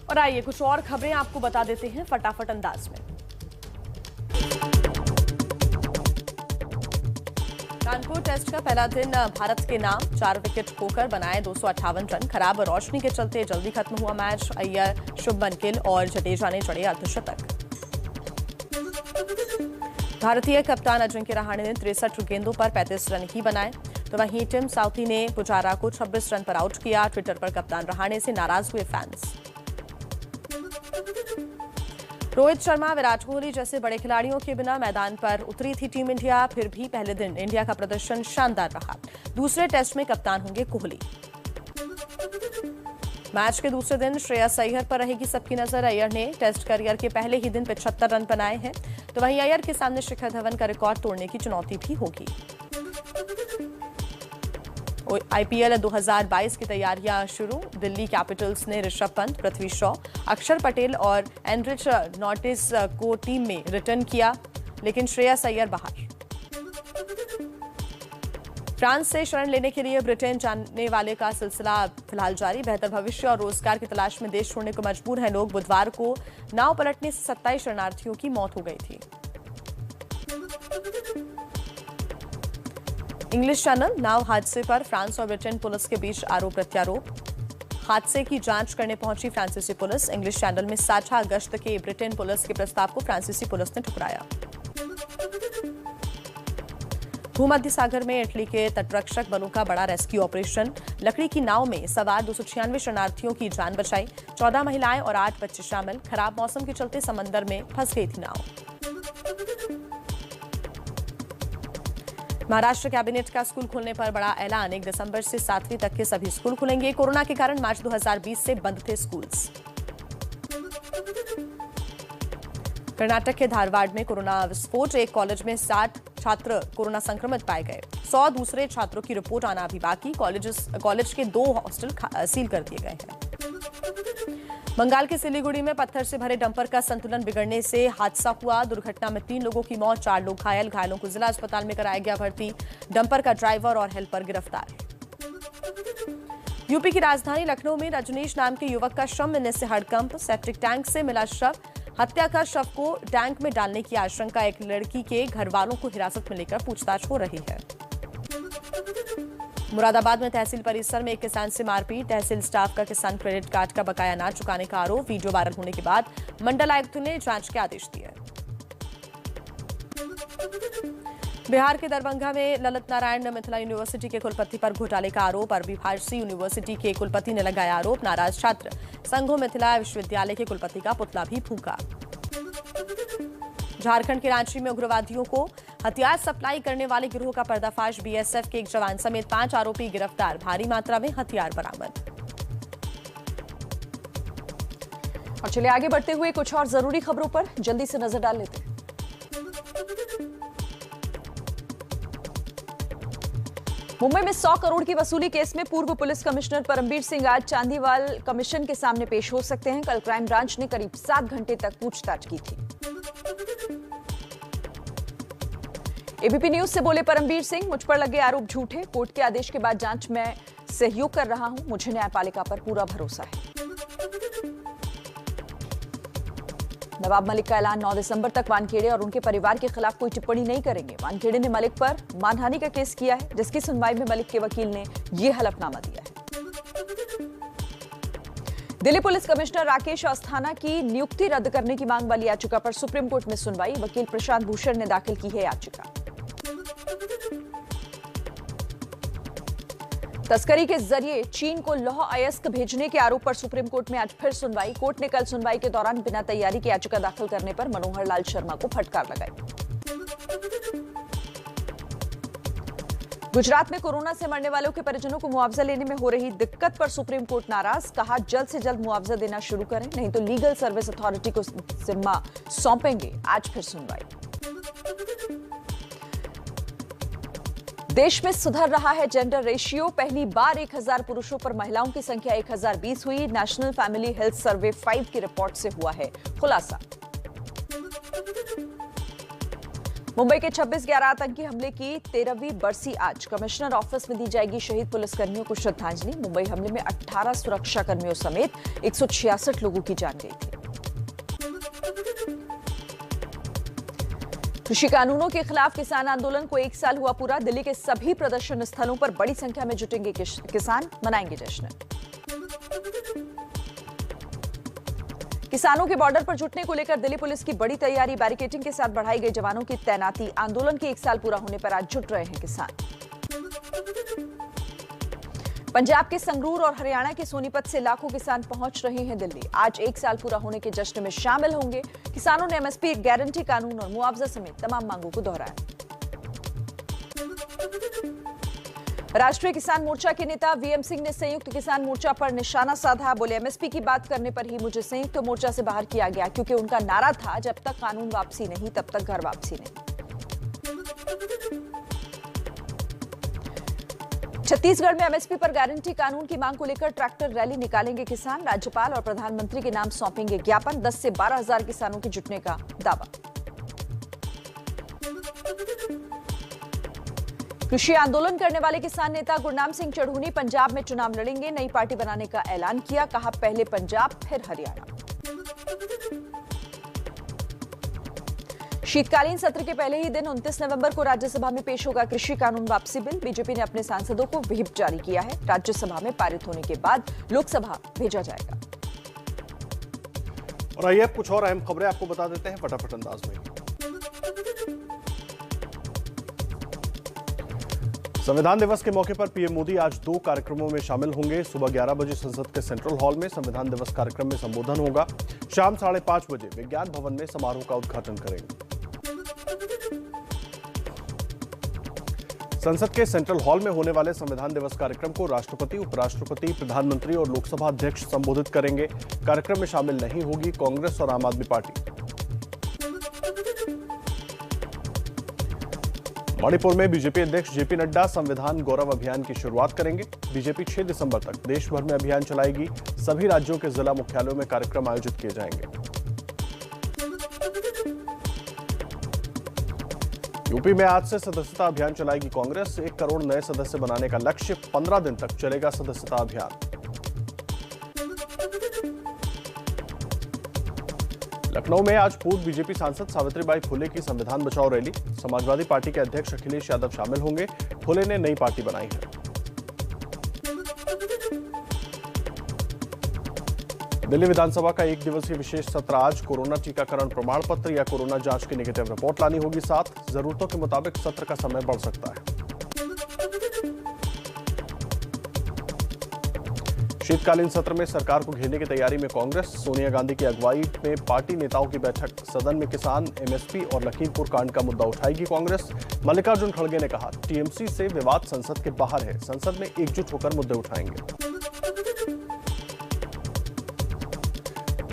Speaker 2: और आइए कुछ और खबरें आपको बता देते हैं फटाफट अंदाज में। कानपुर टेस्ट का पहला दिन भारत के नाम, 4 विकेट खोकर बनाए 258 रन। खराब रोशनी के चलते जल्दी खत्म हुआ मैच। अय्यर, शुभमन गिल और जडेजा ने जड़े अर्धशतक। भारतीय कप्तान अजिंक्य रहाणे ने 63 गेंदों पर 35 रन ही बनाए, तो वहीं टिम साउथी ने पुजारा को 26 रन पर आउट किया। ट्विटर पर कप्तान रहाणे से नाराज हुए फैंस। रोहित शर्मा, विराट कोहली जैसे बड़े खिलाड़ियों के बिना मैदान पर उतरी थी टीम इंडिया। फिर भी पहले दिन इंडिया का प्रदर्शन शानदार रहा। दूसरे टेस्ट में कप्तान होंगे कोहली। मैच के दूसरे दिन श्रेयस अय्यर पर रहेगी सबकी नजर। अय्यर ने टेस्ट करियर के पहले ही दिन 75 रन बनाए हैं, तो वहीं अय्यर के सामने शिखर धवन का रिकॉर्ड तोड़ने की चुनौती भी होगी। IPL 2022 की तैयारियां शुरू। दिल्ली कैपिटल्स ने ऋषभ पंत, पृथ्वी शॉ, अक्षर पटेल और एंड्रिच नॉटिस को टीम में रिटर्न किया, लेकिन श्रेयस अय्यर बाहर। फ्रांस से शरण लेने के लिए ब्रिटेन जाने वाले का सिलसिला फिलहाल जारी। बेहतर भविष्य और रोजगार की तलाश में देश छोड़ने को मजबूर हैं लोग। बुधवार को नाव पलटने से 27 शरणार्थियों की मौत हो गई थी। इंग्लिश चैनल नाव हादसे पर फ्रांस और ब्रिटेन पुलिस के बीच आरोप प्रत्यारोप। हादसे की जांच करने पहुंची फ्रांसीसी पुलिस। इंग्लिश चैनल में साझा गश्त के ब्रिटेन पुलिस के प्रस्ताव को फ्रांसीसी पुलिस ने ठुकराया। भूमध्य सागर में इटली के तटरक्षक बलों का बड़ा रेस्क्यू ऑपरेशन। लकड़ी की नाव में सवार 296 शरणार्थियों की जान बचाई। 14 महिलाएं और 8 बच्चे शामिल। खराब मौसम के चलते समंदर में फंस गई थी नाव। महाराष्ट्र कैबिनेट का स्कूल खोलने पर बड़ा ऐलान। 1 दिसंबर से 7वीं तक के सभी स्कूल खुलेंगे। कोरोना के कारण मार्च 2020 से बंद थे स्कूल्स। कर्नाटक के धारवाड़ में कोरोना विस्फोट। एक कॉलेज में 60 छात्र कोरोना संक्रमित पाए गए। 100 दूसरे छात्रों की रिपोर्ट आना अभी बाकी। कॉलेज के 2 हॉस्टल सील कर दिए गए हैं। बंगाल के सिलीगुड़ी में पत्थर से भरे डंपर का संतुलन बिगड़ने से हादसा हुआ। दुर्घटना में 3 लोगों की मौत, 4 लोग घायल। घायलों को जिला अस्पताल में कराया गया भर्ती। डंपर का ड्राइवर और हेल्पर गिरफ्तार। यूपी की राजधानी लखनऊ में रजनीश नाम के युवक का शव मिलने से हड़कंप। सेप्टिक टैंक से मिला शव। हत्या कर शव को टैंक में डालने की आशंका। एक लड़की के घर वालों को हिरासत में लेकर पूछताछ हो रही है। मुरादाबाद में तहसील परिसर में एक किसान से मारपीट। तहसील स्टाफ का किसान क्रेडिट कार्ड का बकाया ना चुकाने का आरोप। वीडियो वायरल होने के बाद मंडल आयुक्त ने जांच के आदेश दिए। बिहार के दरभंगा में ललित नारायण मिथिला यूनिवर्सिटी के कुलपति पर घोटाले का आरोप। अरबी फारसी यूनिवर्सिटी के कुलपति ने लगाया आरोप। नाराज छात्र संघों मिथिला विश्वविद्यालय के कुलपति का पुतला भी फूंका। झारखंड के रांची में उग्रवादियों को हथियार सप्लाई करने वाले गिरोह का पर्दाफाश। बीएसएफ के एक जवान समेत 5 आरोपी गिरफ्तार। भारी मात्रा में हथियार बरामद।
Speaker 4: और चलिए आगे बढ़ते हुए कुछ और जरूरी खबरों पर जल्दी से नजर डाल लेते हैं। मुंबई में 100 करोड़ की वसूली केस में पूर्व पुलिस कमिश्नर परमबीर सिंह आज चांदीवाल कमीशन के सामने पेश हो सकते हैं। कल क्राइम ब्रांच ने करीब 7 घंटे तक पूछताछ की थी। एबीपी न्यूज से बोले परमबीर सिंह, मुझ पर लगे आरोप झूठे। कोर्ट के आदेश के बाद जांच में सहयोग कर रहा हूं। मुझे न्यायपालिका पर पूरा भरोसा है। नवाब मलिक का ऐलान 9 दिसंबर तक वानखेड़े और उनके परिवार के खिलाफ कोई टिप्पणी नहीं करेंगे। वानखेड़े ने मलिक पर मानहानि का केस किया है, जिसकी सुनवाई में मलिक के वकील ने यह हलफनामा दिया है। दिल्ली पुलिस कमिश्नर राकेश अस्थाना की नियुक्ति रद्द करने की मांग वाली याचिका पर सुप्रीम कोर्ट में सुनवाई। वकील प्रशांत भूषण ने दाखिल की है याचिका। तस्करी के जरिए चीन को लौह अयस्क भेजने के आरोप पर सुप्रीम कोर्ट में आज फिर सुनवाई। कोर्ट ने कल सुनवाई के दौरान बिना तैयारी की याचिका दाखिल करने पर मनोहर लाल शर्मा को फटकार लगाई। गुजरात में कोरोना से मरने वालों के परिजनों को मुआवजा लेने में हो रही दिक्कत पर सुप्रीम कोर्ट नाराज। कहा जल्द से जल्द मुआवजा देना शुरू करें, नहीं तो लीगल सर्विस अथॉरिटी को जिम्मा सौंपेंगे। आज फिर सुनवाई। देश में सुधर रहा है जेंडर रेशियो। पहली बार 1000 पुरुषों पर महिलाओं की संख्या 1020 हुई। नेशनल फैमिली हेल्थ सर्वे 5 की रिपोर्ट से हुआ है खुलासा। मुंबई के 26/11 आतंकी हमले की 13वीं बरसी आज। कमिश्नर ऑफिस में दी जाएगी शहीद पुलिसकर्मियों को श्रद्धांजलि। मुंबई हमले में 18 सुरक्षाकर्मियों समेत 166 लोगों की जान गई थी। कृषि कानूनों के खिलाफ किसान आंदोलन को 1 साल हुआ पूरा। दिल्ली के सभी प्रदर्शन स्थलों पर बड़ी संख्या में जुटेंगे किसान, मनाएंगे जश्न। किसानों के बॉर्डर पर जुटने को लेकर दिल्ली पुलिस की बड़ी तैयारी। बैरिकेडिंग के साथ बढ़ाई गई जवानों की तैनाती। आंदोलन के 1 साल पूरा होने पर आज जुट रहे हैं किसान। पंजाब के संगरूर और हरियाणा के सोनीपत से लाखों किसान पहुंच रहे हैं दिल्ली। आज 1 साल पूरा होने के जश्न में शामिल होंगे। किसानों ने एमएसपी गारंटी कानून और मुआवजा समेत तमाम मांगों को दोहराया। राष्ट्रीय किसान मोर्चा के नेता वीएम सिंह ने संयुक्त किसान मोर्चा पर निशाना साधा। बोले एमएसपी की बात करने पर ही मुझे संयुक्त मोर्चा से बाहर किया गया, क्योंकि उनका नारा था जब तक कानून वापसी नहीं तब तक घर वापसी नहीं। छत्तीसगढ़ में एमएसपी पर गारंटी कानून की मांग को लेकर ट्रैक्टर रैली निकालेंगे किसान। राज्यपाल और प्रधानमंत्री के नाम सौंपेंगे ज्ञापन। 10 से 12 हजार किसानों के जुटने का दावा। कृषि आंदोलन करने वाले किसान नेता गुरनाम सिंह चढ़ूनी पंजाब में चुनाव लड़ेंगे। नई पार्टी बनाने का ऐलान किया। कहा, पहले पंजाब फिर हरियाणा। शीतकालीन सत्र के पहले ही दिन 29 नवंबर को राज्यसभा में पेश होगा कृषि कानून वापसी बिल। बीजेपी ने अपने सांसदों को व्हिप जारी किया है। राज्यसभा में पारित होने के बाद लोकसभा भेजा जाएगा।
Speaker 1: और आइए अब कुछ और अहम खबरें आपको बता देते हैं फटाफट अंदाज में। संविधान दिवस के मौके पर पीएम मोदी आज 2 कार्यक्रमों में शामिल होंगे। सुबह 11 बजे संसद के सेंट्रल हॉल में संविधान दिवस कार्यक्रम में संबोधन होगा। शाम 5:30 बजे विज्ञान भवन में समारोह का उद्घाटन करेंगे। संसद के सेंट्रल हॉल में होने वाले संविधान दिवस कार्यक्रम को राष्ट्रपति, उपराष्ट्रपति, प्रधानमंत्री और लोकसभा अध्यक्ष संबोधित करेंगे। कार्यक्रम में शामिल नहीं होगी कांग्रेस और आम आदमी पार्टी। मणिपुर में बीजेपी अध्यक्ष जेपी नड्डा संविधान गौरव अभियान की शुरुआत करेंगे। बीजेपी 6 दिसंबर तक देश भर में अभियान चलाएगी। सभी राज्यों के जिला मुख्यालयों में कार्यक्रम आयोजित किए जाएंगे। यूपी में आज से सदस्यता अभियान चलाएगी कांग्रेस। 1 करोड़ नए सदस्य बनाने का लक्ष्य। 15 दिन तक चलेगा सदस्यता अभियान। लखनऊ में आज पूर्व बीजेपी सांसद सावित्रीबाई फुले की संविधान बचाओ रैली। समाजवादी पार्टी के अध्यक्ष अखिलेश यादव शामिल होंगे। फुले ने नई पार्टी बनाई है। दिल्ली विधानसभा का 1 दिवसीय विशेष सत्र आज। कोरोना टीकाकरण प्रमाण पत्र या कोरोना जांच की नेगेटिव रिपोर्ट लानी होगी साथ। जरूरतों के मुताबिक सत्र का समय बढ़ सकता है। शीतकालीन सत्र में सरकार को घेरने की तैयारी में कांग्रेस। सोनिया गांधी की अगुवाई में पार्टी नेताओं की बैठक। सदन में किसान, एमएसपी और लखीमपुर कांड का मुद्दा उठाएगी कांग्रेस। मल्लिकार्जुन खड़गे ने कहा, टीएमसी से विवाद संसद के बाहर है। संसद में एकजुट होकर मुद्दे उठाएंगे।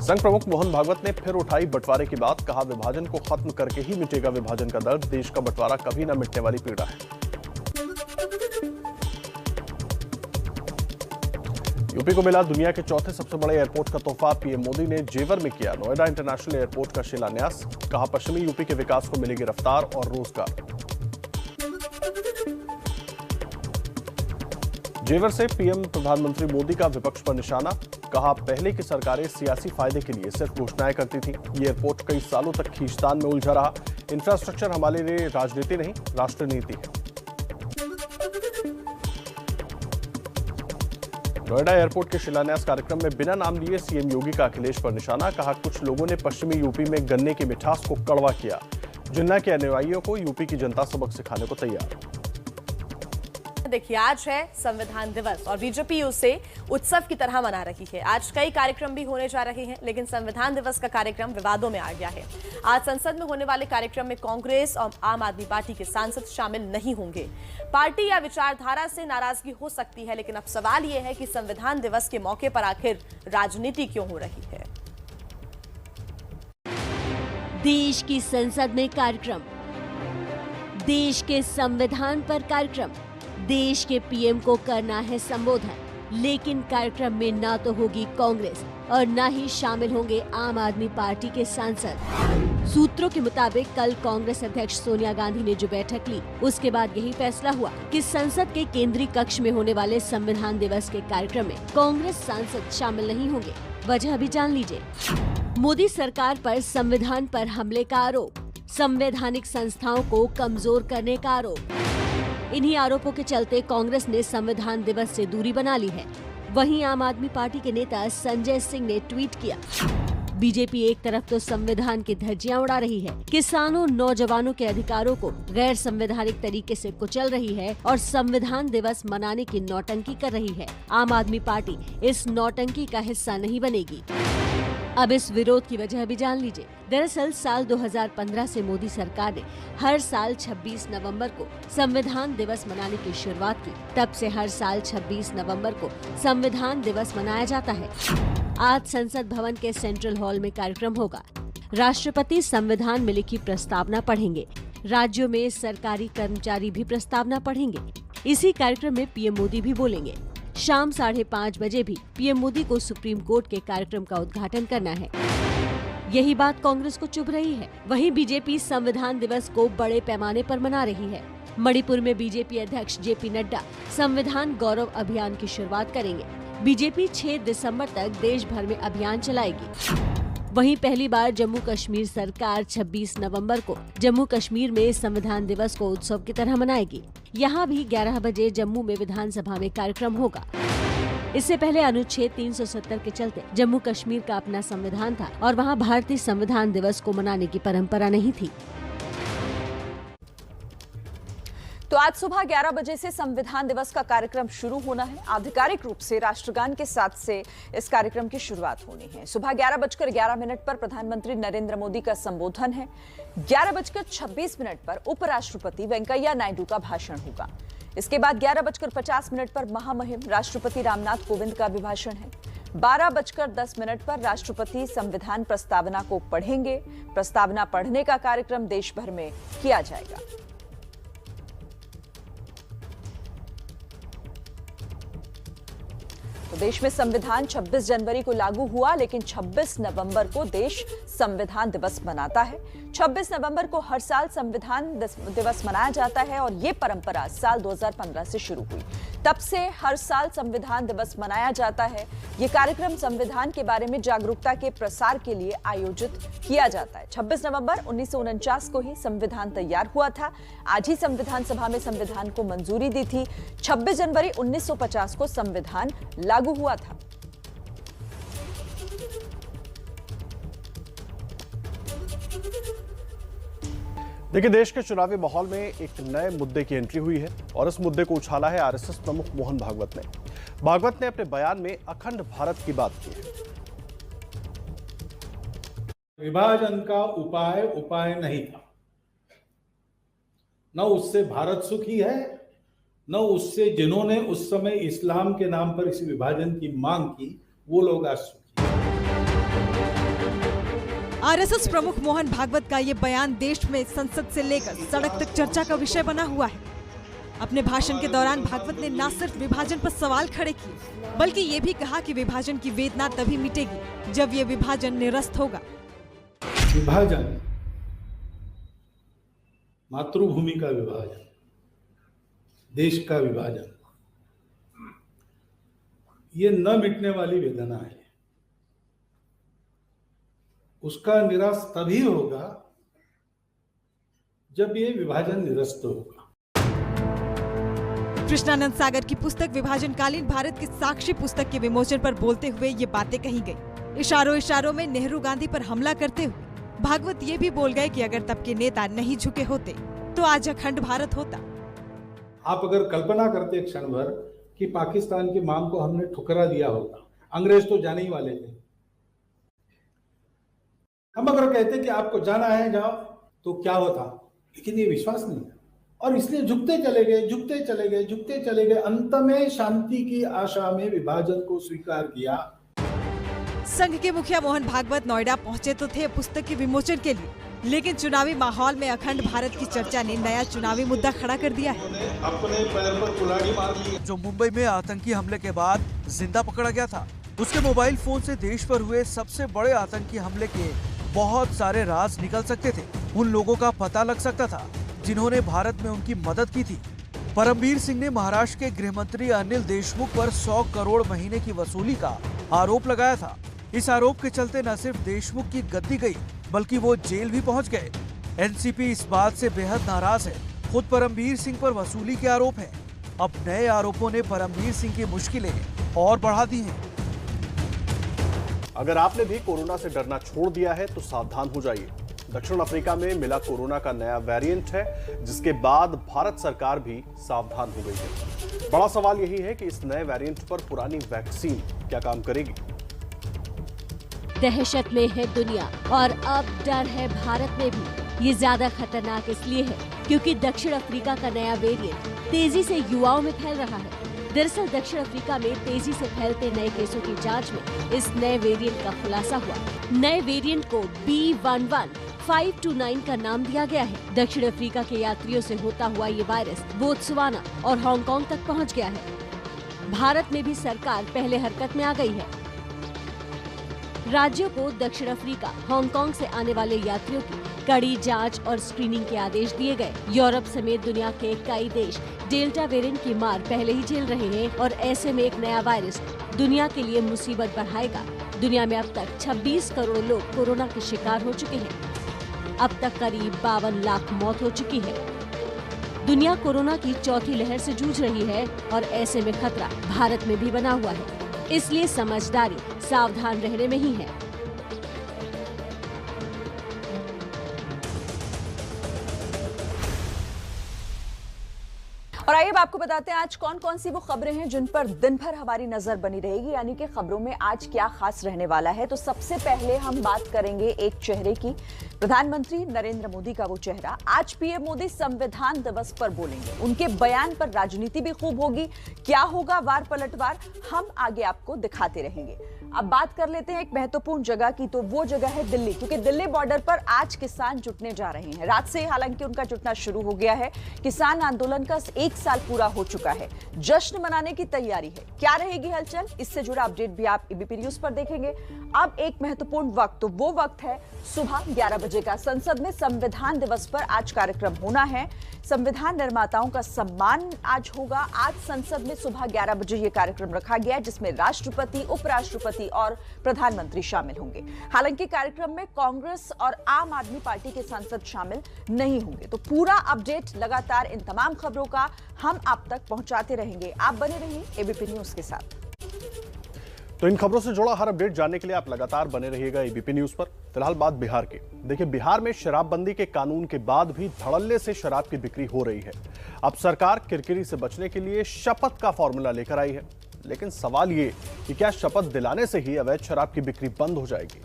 Speaker 1: संघ प्रमुख मोहन भागवत ने फिर उठाई बंटवारे की बात। कहा, विभाजन को खत्म करके ही मिटेगा विभाजन का दर्द। देश का बंटवारा कभी न मिटने वाली पीड़ा है। यूपी को मिला दुनिया के चौथे सबसे बड़े एयरपोर्ट का तोहफा। पीएम मोदी ने जेवर में किया नोएडा इंटरनेशनल एयरपोर्ट का शिलान्यास। कहा, पश्चिमी यूपी के विकास को मिलेगी रफ्तार और रोजगार। जेवर से पीएम प्रधानमंत्री मोदी का विपक्ष पर निशाना। कहा, पहले की सरकारें सियासी फायदे के लिए सिर्फ घोषणाएं करती थी। ये एयरपोर्ट कई सालों तक खींचतान में उलझा रहा। इंफ्रास्ट्रक्चर हमारे लिए राजनीति नहीं, राष्ट्र नीति है। नोएडा एयरपोर्ट के शिलान्यास कार्यक्रम में बिना नाम लिए सीएम योगी का अखिलेश पर निशाना। कहा, कुछ लोगों ने पश्चिमी यूपी में गन्ने की मिठास को कड़वा किया। जिन्ना के अनुयायियों को यूपी की जनता सबक सिखाने को तैयार।
Speaker 2: देखिए, आज है संविधान दिवस और बीजेपी उसे उत्सव की तरह मना रही है। आज कई कार्यक्रम भी होने जा रहे हैं, लेकिन संविधान दिवस का कार्यक्रम विवादों में आ गया है। आज संसद में होने वाले कार्यक्रम में कांग्रेस और आम आदमी पार्टी के सांसद शामिल नहीं होंगे। पार्टी या विचारधारा से नाराजगी हो सकती है, लेकिन अब सवाल यह है कि संविधान दिवस के मौके पर आखिर राजनीति क्यों हो रही है।
Speaker 11: देश की संसद में कार्यक्रम, देश के संविधान पर कार्यक्रम, देश के पीएम को करना है संबोधन, लेकिन कार्यक्रम में ना तो होगी कांग्रेस और ना ही शामिल होंगे आम आदमी पार्टी के सांसद। सूत्रों के मुताबिक कल कांग्रेस अध्यक्ष सोनिया गांधी ने जो बैठक ली, उसके बाद यही फैसला हुआ कि संसद के केंद्रीय कक्ष में होने वाले संविधान दिवस के कार्यक्रम में कांग्रेस सांसद शामिल नहीं होंगे। वजह भी जान लीजिए। मोदी सरकार पर संविधान पर हमले का आरोप, संवैधानिक संस्थाओं को कमजोर करने का आरोप। इन्हीं आरोपों के चलते कांग्रेस ने संविधान दिवस से दूरी बना ली है। वहीं आम आदमी पार्टी के नेता संजय सिंह ने ट्वीट किया, बीजेपी एक तरफ तो संविधान की धज्जियां उड़ा रही है, किसानों नौजवानों के अधिकारों को गैर संवैधानिक तरीके से कुचल रही है और संविधान दिवस मनाने की नौटंकी कर रही है। आम आदमी पार्टी इस नौटंकी का हिस्सा नहीं बनेगी। अब इस विरोध की वजह भी जान लीजिए। दरअसल साल 2015 से मोदी सरकार ने हर साल 26 नवंबर को संविधान दिवस मनाने की शुरुआत की। तब से हर साल 26 नवंबर को संविधान दिवस मनाया जाता है। आज संसद भवन के सेंट्रल हॉल में कार्यक्रम होगा। राष्ट्रपति संविधान में लिखी प्रस्तावना पढ़ेंगे। राज्यों में सरकारी कर्मचारी भी प्रस्तावना पढ़ेंगे। इसी कार्यक्रम में पीएम मोदी भी बोलेंगे। शाम 5:30 बजे भी पीएम मोदी को सुप्रीम कोर्ट के कार्यक्रम का उद्घाटन करना है। यही बात कांग्रेस को चुभ रही है। वहीं बीजेपी संविधान दिवस को बड़े पैमाने पर मना रही है। मणिपुर में बीजेपी अध्यक्ष जेपी नड्डा संविधान गौरव अभियान की शुरुआत करेंगे। बीजेपी 6 दिसंबर तक देश भर में अभियान चलाएगी। वहीं पहली बार जम्मू कश्मीर सरकार 26 नवंबर को जम्मू कश्मीर में संविधान दिवस को उत्सव की तरह मनाएगी। यहाँ भी 11 बजे जम्मू में विधानसभा में कार्यक्रम होगा। इससे पहले अनुच्छेद 370 के चलते जम्मू कश्मीर का अपना संविधान था और वहाँ भारतीय संविधान दिवस को मनाने की परंपरा नहीं थी।
Speaker 4: तो आज सुबह 11 बजे से संविधान दिवस का कार्यक्रम शुरू होना है। आधिकारिक रूप से राष्ट्रगान के साथ से इस कार्यक्रम की शुरुआत होनी है। सुबह 11:11 पर प्रधानमंत्री नरेंद्र मोदी का संबोधन है। 11:26 पर उपराष्ट्रपति वेंकैया नायडू का भाषण होगा। इसके बाद 11:50 पर महामहिम राष्ट्रपति रामनाथ कोविंद का अभिभाषण है। 12:10 पर राष्ट्रपति संविधान प्रस्तावना को पढ़ेंगे। प्रस्तावना पढ़ने का कार्यक्रम देश भर में किया जाएगा। तो देश में संविधान 26 जनवरी को लागू हुआ, लेकिन 26 नवंबर को देश संविधान दिवस मनाता है। 26 नवंबर को हर साल संविधान दिवस मनाया जाता है और ये परंपरा साल 2015 से शुरू हुई। तब से हर साल संविधान दिवस मनाया जाता है। ये कार्यक्रम संविधान के बारे में जागरूकता के प्रसार के लिए आयोजित किया जाता है। 26 नवंबर 1949 को ही संविधान तैयार हुआ था। आज ही संविधान सभा में संविधान को मंजूरी दी थी। 26 जनवरी 1950 को संविधान लागू हुआ था।
Speaker 1: देखिए, देश के चुनावी माहौल में एक नए मुद्दे की एंट्री हुई है और इस मुद्दे को उछाला है आरएसएस प्रमुख मोहन भागवत ने। भागवत ने अपने बयान में अखंड भारत की बात की है।
Speaker 12: विभाजन का उपाय नहीं था। न उससे भारत सुखी है, न उससे जिन्होंने उस समय इस्लाम के नाम पर इस विभाजन की मांग की वो लोग आज सुखी।
Speaker 13: आरएसएस प्रमुख मोहन भागवत का ये बयान देश में संसद से लेकर सड़क तक चर्चा का विषय बना हुआ है। अपने भाषण के दौरान भागवत ने न सिर्फ विभाजन पर सवाल खड़े किए, बल्कि ये भी कहा कि विभाजन की वेदना तभी मिटेगी जब ये विभाजन निरस्त होगा।
Speaker 12: विभाजन, मातृभूमि का विभाजन, देश का विभाजन, ये न मिटने वाली वेदना है। उसका निराश तभी होगा जब ये विभाजन निरस्त होगा।
Speaker 13: कृष्णानंद सागर की पुस्तक विभाजनकालीन भारत की साक्षी पुस्तक के विमोचन पर बोलते हुए ये बातें कही गई। इशारों में नेहरू गांधी पर हमला करते हुए भागवत ये भी बोल गए कि अगर तब के नेता नहीं झुके होते तो आज अखंड भारत होता।
Speaker 12: आप अगर कल्पना करते एक क्षण भर कि पाकिस्तान की मांग को हमने ठुकरा दिया होगा, अंग्रेज तो जाने ही वाले थे। हम अगर कहते कि आपको जाना है जाओ, तो क्या होता, लेकिन ये विश्वास नहीं है और इसलिए झुकते चले गए। अंत में शांति की आशा में विभाजन को स्वीकार किया।
Speaker 13: संघ के मुखिया मोहन भागवत नोएडा पहुंचे तो थे पुस्तक के विमोचन के लिए, लेकिन चुनावी माहौल में अखंड भारत की चर्चा ने नया चुनावी मुद्दा खड़ा कर दिया है।
Speaker 14: अपने पैर पर कुल्हाड़ी मार ली। जो मुंबई में आतंकी हमले के बाद जिंदा पकड़ा गया था, उसके मोबाइल फोन से देश पर हुए सबसे बड़े आतंकी हमले के बहुत सारे राज निकल सकते थे। उन लोगों का पता लग सकता था जिन्होंने भारत में उनकी मदद की थी। परमबीर सिंह ने महाराष्ट्र के गृह मंत्री अनिल देशमुख पर 100 करोड़ महीने की वसूली का आरोप लगाया था। इस आरोप के चलते न सिर्फ देशमुख की गद्दी गई, बल्कि वो जेल भी पहुंच गए। एनसीपी इस बात से बेहद नाराज है। खुद परमबीर सिंह पर वसूली के आरोप है। अब नए आरोपों ने परमबीर सिंह की मुश्किलें और बढ़ा दी हैं।
Speaker 1: अगर आपने भी कोरोना से डरना छोड़ दिया है तो सावधान हो जाइए। दक्षिण अफ्रीका में मिला कोरोना का नया वेरिएंट है, जिसके बाद भारत सरकार भी सावधान हो गई है। बड़ा सवाल यही है कि इस नए वेरिएंट पर पुरानी वैक्सीन क्या काम करेगी।
Speaker 11: दहशत में है दुनिया और अब डर है भारत में भी। ये ज्यादा खतरनाक इसलिए है क्योंकि दक्षिण अफ्रीका का नया वेरिएंट तेजी से युवाओं में फैल रहा है। दरअसल दक्षिण अफ्रीका में तेजी से फैलते नए केसों की जांच में इस नए वेरिएंट का खुलासा हुआ। नए वेरिएंट को B11 529 का नाम दिया गया है। दक्षिण अफ्रीका के यात्रियों से होता हुआ ये वायरस बोत्सवाना और हांगकांग तक पहुंच गया है। भारत में भी सरकार पहले हरकत में आ गई है। राज्यों को दक्षिण अफ्रीका, हांगकांग से आने वाले यात्रियों की कड़ी जांच और स्क्रीनिंग के आदेश दिए गए। यूरोप समेत दुनिया के कई देश डेल्टा वेरिएंट की मार पहले ही झेल रहे हैं और ऐसे में एक नया वायरस दुनिया के लिए मुसीबत बढ़ाएगा। दुनिया में अब तक 26 करोड़ लोग कोरोना के शिकार हो चुके हैं। अब तक करीब 52 लाख मौत हो चुकी है। दुनिया कोरोना की चौथी लहर से जूझ रही है और ऐसे में खतरा भारत में भी बना हुआ है। इसलिए समझदारी सावधान रहने में ही है।
Speaker 4: और आइए आपको बताते हैं आज कौन कौन सी वो खबरें हैं जिन पर दिन भर हमारी नजर बनी रहेगी, यानी कि खबरों में आज क्या खास रहने वाला है। तो सबसे पहले हम बात करेंगे एक चेहरे की, प्रधानमंत्री नरेंद्र मोदी का वो चेहरा। आज पीएम मोदी संविधान दिवस पर बोलेंगे। उनके बयान पर राजनीति भी खूब होगी। क्या होगा वार पलटवार, हम आगे आपको दिखाते रहेंगे। अब बात कर लेते हैं एक महत्वपूर्ण जगह की, तो वो जगह है दिल्ली, क्योंकि दिल्ली बॉर्डर पर आज किसान जुटने जा रहे हैं। रात से हालांकि उनका जुटना शुरू हो गया है। किसान आंदोलन का 1 साल पूरा हो चुका है। जश्न मनाने की तैयारी है। क्या रहेगी हलचल, इससे जुड़ा अपडेट भी आप एबीपी न्यूज पर देखेंगे। अब एक महत्वपूर्ण वक्त, तो वो वक्त है सुबह 11 बजे का। संसद में संविधान दिवस पर आज कार्यक्रम होना है। संविधान निर्माताओं का सम्मान आज होगा। आज संसद में सुबह 11 बजे ये कार्यक्रम रखा गया है, जिसमें राष्ट्रपति, उपराष्ट्रपति और प्रधानमंत्री शामिल होंगे। हालांकि कार्यक्रम में कांग्रेस और आम आदमी पार्टी के सांसद शामिल नहीं होंगे। तो पूरा अपडेट लगातार इन तमाम खबरों का हम आप तक पहुंचाते रहेंगे। आप बने रहिए एबीपी न्यूज के साथ।
Speaker 1: तो इन खबरों से जुड़ा हर अपडेट जानने के लिए आप लगातार बने रहिएगा एबीपी न्यूज पर। फिलहाल बात बिहार की। देखिए, बिहार में शराबबंदी के कानून के बाद भी धड़ल्ले से शराब की बिक्री हो रही है। अब सरकार किरकिरी से बचने के लिए शपथ का फॉर्मूला लेकर आई है, लेकिन सवाल ये कि क्या शपथ दिलाने से ही अवैध शराब की बिक्री बंद हो जाएगी?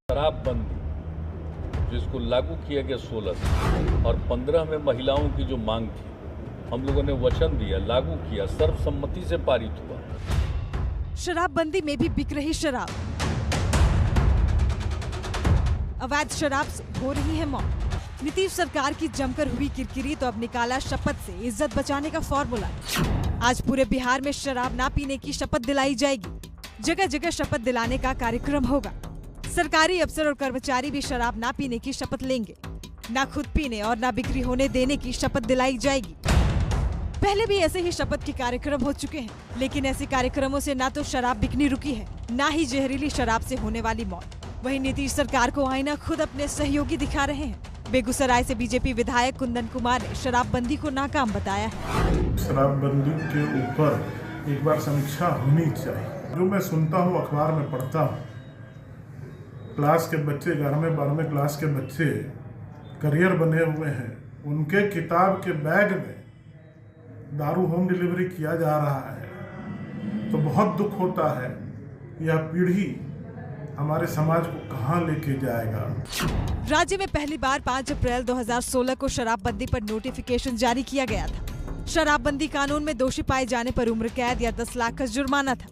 Speaker 15: शराबबंदी जिसको लागू किया गया 16 से और 15 में महिलाओं की जो मांग थी, हम लोगों ने वचन दिया, लागू किया, सर्वसम्मति से पारित हुआ।
Speaker 13: शराबबंदी में भी बिक रही शराब, अवैध शराब से हो रही है मौत। नीतीश सरकार की जमकर हुई किरकिरी तो अब निकाला शपथ से इज्जत बचाने का फॉर्मूला। आज पूरे बिहार में शराब ना पीने की शपथ दिलाई जाएगी। जगह जगह शपथ दिलाने का कार्यक्रम होगा। सरकारी अफसर और कर्मचारी भी शराब ना पीने की शपथ लेंगे। ना खुद पीने और ना बिक्री होने देने की शपथ दिलाई जाएगी। पहले भी ऐसे ही शपथ के कार्यक्रम हो चुके हैं, लेकिन ऐसे कार्यक्रमों से ना तो शराब बिकनी रुकी है, ना ही जहरीली शराब से होने वाली मौत। वहीं नीतीश सरकार को आईना खुद अपने सहयोगी दिखा रहे हैं। बेगूसराय से बीजेपी विधायक कुंदन कुमार ने शराबबंदी को नाकाम बताया है।
Speaker 16: शराबबंदी के ऊपर एक बार समीक्षा होनी चाहिए। जो मैं सुनता हूँ, अखबार में पढ़ता हूँ, क्लास के बच्चे, 11वें 12वें क्लास के बच्चे करियर बने हुए हैं, उनके किताब के बैग में दारू होम डिलीवरी किया जा रहा है। तो बहुत दुख होता है। यह पीढ़ी हमारे समाज को कहां लेके जाएगा।
Speaker 13: राज्य में पहली बार 5 अप्रैल 2016 को शराबबंदी पर नोटिफिकेशन जारी किया गया था। शराबबंदी कानून में दोषी पाए जाने पर उम्र कैद या 10 लाख का जुर्माना था।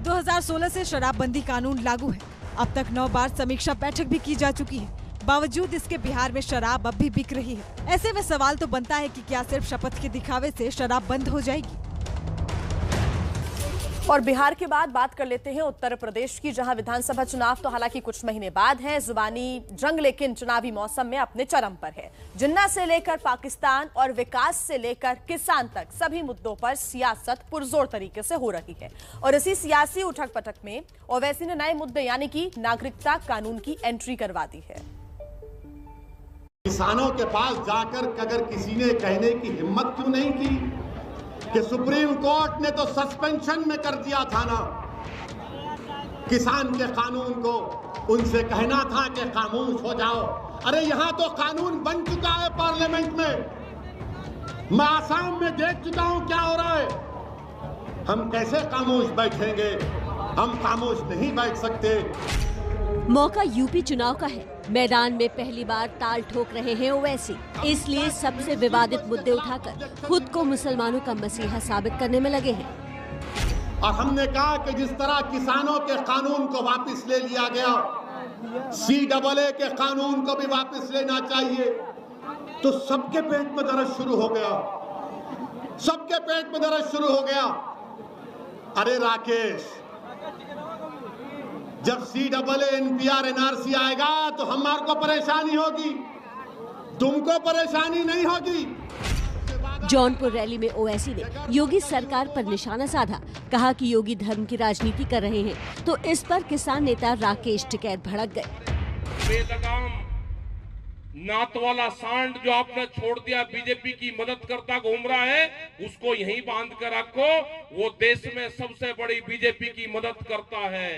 Speaker 13: 2016 से शराबबंदी कानून लागू है। अब तक 9 बार समीक्षा बैठक भी की जा चुकी है। बावजूद इसके बिहार में शराब अब भी बिक रही है। ऐसे में सवाल तो बनता है कि क्या सिर्फ शपथ के दिखावे से शराब बंद हो जाएगी?
Speaker 2: और बिहार के बाद बात कर लेते हैं उत्तर प्रदेश की, जहां विधानसभा चुनाव तो हालांकि कुछ महीने बाद है। जुबानी जंग लेकिन चुनावी मौसम में अपने चरम पर है। जिन्ना से लेकर पाकिस्तान और विकास से लेकर किसान तक सभी मुद्दों पर सियासत पुरजोर तरीके से हो रही है। और इसी सियासी उठक पटक में ओवैसी ने नए मुद्दे यानी कि नागरिकता कानून की एंट्री करवा दी है।
Speaker 17: किसानों के पास जाकर अगर किसी ने कहने की हिम्मत क्यों नहीं की कि सुप्रीम कोर्ट ने तो सस्पेंशन में कर दिया था ना किसान के कानून को, उनसे कहना था कि खामोश हो जाओ। अरे यहाँ तो कानून बन चुका है पार्लियामेंट में। मैं आसाम में देख चुका हूँ क्या हो रहा है। हम कैसे खामोश बैठेंगे? हम खामोश नहीं बैठ सकते।
Speaker 11: मौका यूपी चुनाव का है। मैदान में पहली बार ताल ठोक रहे हैं ओवैसी, इसलिए सबसे विवादित मुद्दे उठाकर खुद को मुसलमानों का मसीहा साबित करने में लगे हैं।
Speaker 17: और हमने कहा कि जिस तरह किसानों के कानून को वापस ले लिया गया, CAA के कानून को भी वापस लेना चाहिए। तो सबके पेट में दर्द शुरू हो गया, सबके पेट में दर्द शुरू हो गया। अरे राकेश, जब CAA NPR NRC आएगा तो हमारे को परेशानी होगी, तुमको परेशानी नहीं होगी।
Speaker 11: जौनपुर रैली में ओवैसी ने योगी सरकार पर निशाना साधा, कहा कि योगी धर्म की राजनीति कर रहे हैं, तो इस पर किसान नेता राकेश टिकैत भड़क गए।
Speaker 6: बेलगाम नात वाला सांड जो आपने छोड़ दिया, बीजेपी की मदद करता घूम रहा है, उसको यहीं बांध कर रखो। वो देश में सबसे बड़ी बीजेपी की मदद करता है,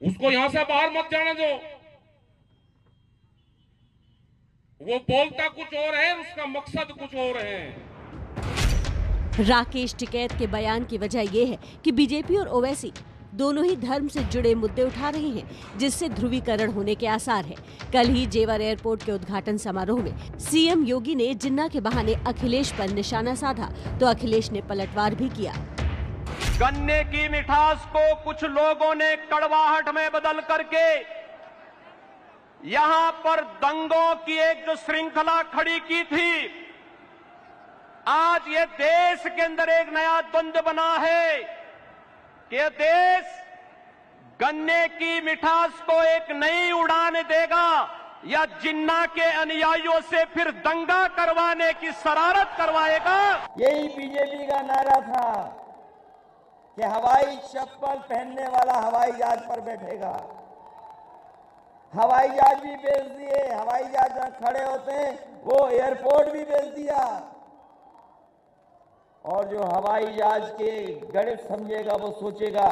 Speaker 6: उसको यहां से बाहर मत जाने दो। वो बोलता कुछ और है, उसका मकसद कुछ और है।
Speaker 11: राकेश टिकैत के बयान की वजह यह है कि बीजेपी और ओवैसी दोनों ही धर्म से जुड़े मुद्दे उठा रहे हैं, जिससे ध्रुवीकरण होने के आसार है। कल ही जेवर एयरपोर्ट के उद्घाटन समारोह में सीएम योगी ने जिन्ना के बहाने अखिलेश पर निशाना साधा, तो अखिलेश ने पलटवार भी किया।
Speaker 18: गन्ने की मिठास को कुछ लोगों ने कड़वाहट में बदल करके यहां पर दंगों की एक जो श्रृंखला खड़ी की थी, आज ये देश के अंदर एक नया द्वंद्व बना है कि देश गन्ने की मिठास को एक नई उड़ान देगा या जिन्ना के अनुयायियों से फिर दंगा करवाने की शरारत करवाएगा।
Speaker 19: यही बीजेपी का नारा था कि हवाई चप्पल पहनने वाला हवाई जहाज पर बैठेगा। हवाई जहाज भी बेच दिए, हवाई जहाज जहां खड़े होते हैं वो एयरपोर्ट भी बेच दिया, और जो हवाई जहाज के गणित समझेगा वो सोचेगा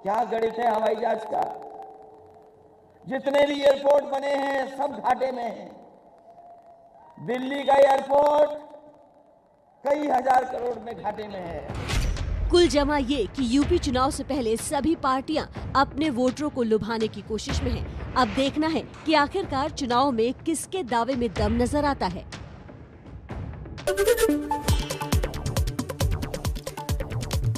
Speaker 19: क्या गणित है हवाई जहाज का। जितने भी एयरपोर्ट बने हैं सब घाटे में हैं। दिल्ली का एयरपोर्ट कई हजार करोड़ में घाटे में है।
Speaker 11: कुल जमा ये कि यूपी चुनाव से पहले सभी पार्टियां अपने वोटरों को लुभाने की कोशिश में हैं। अब देखना है कि आखिरकार चुनाव में किसके दावे में दम नजर आता है।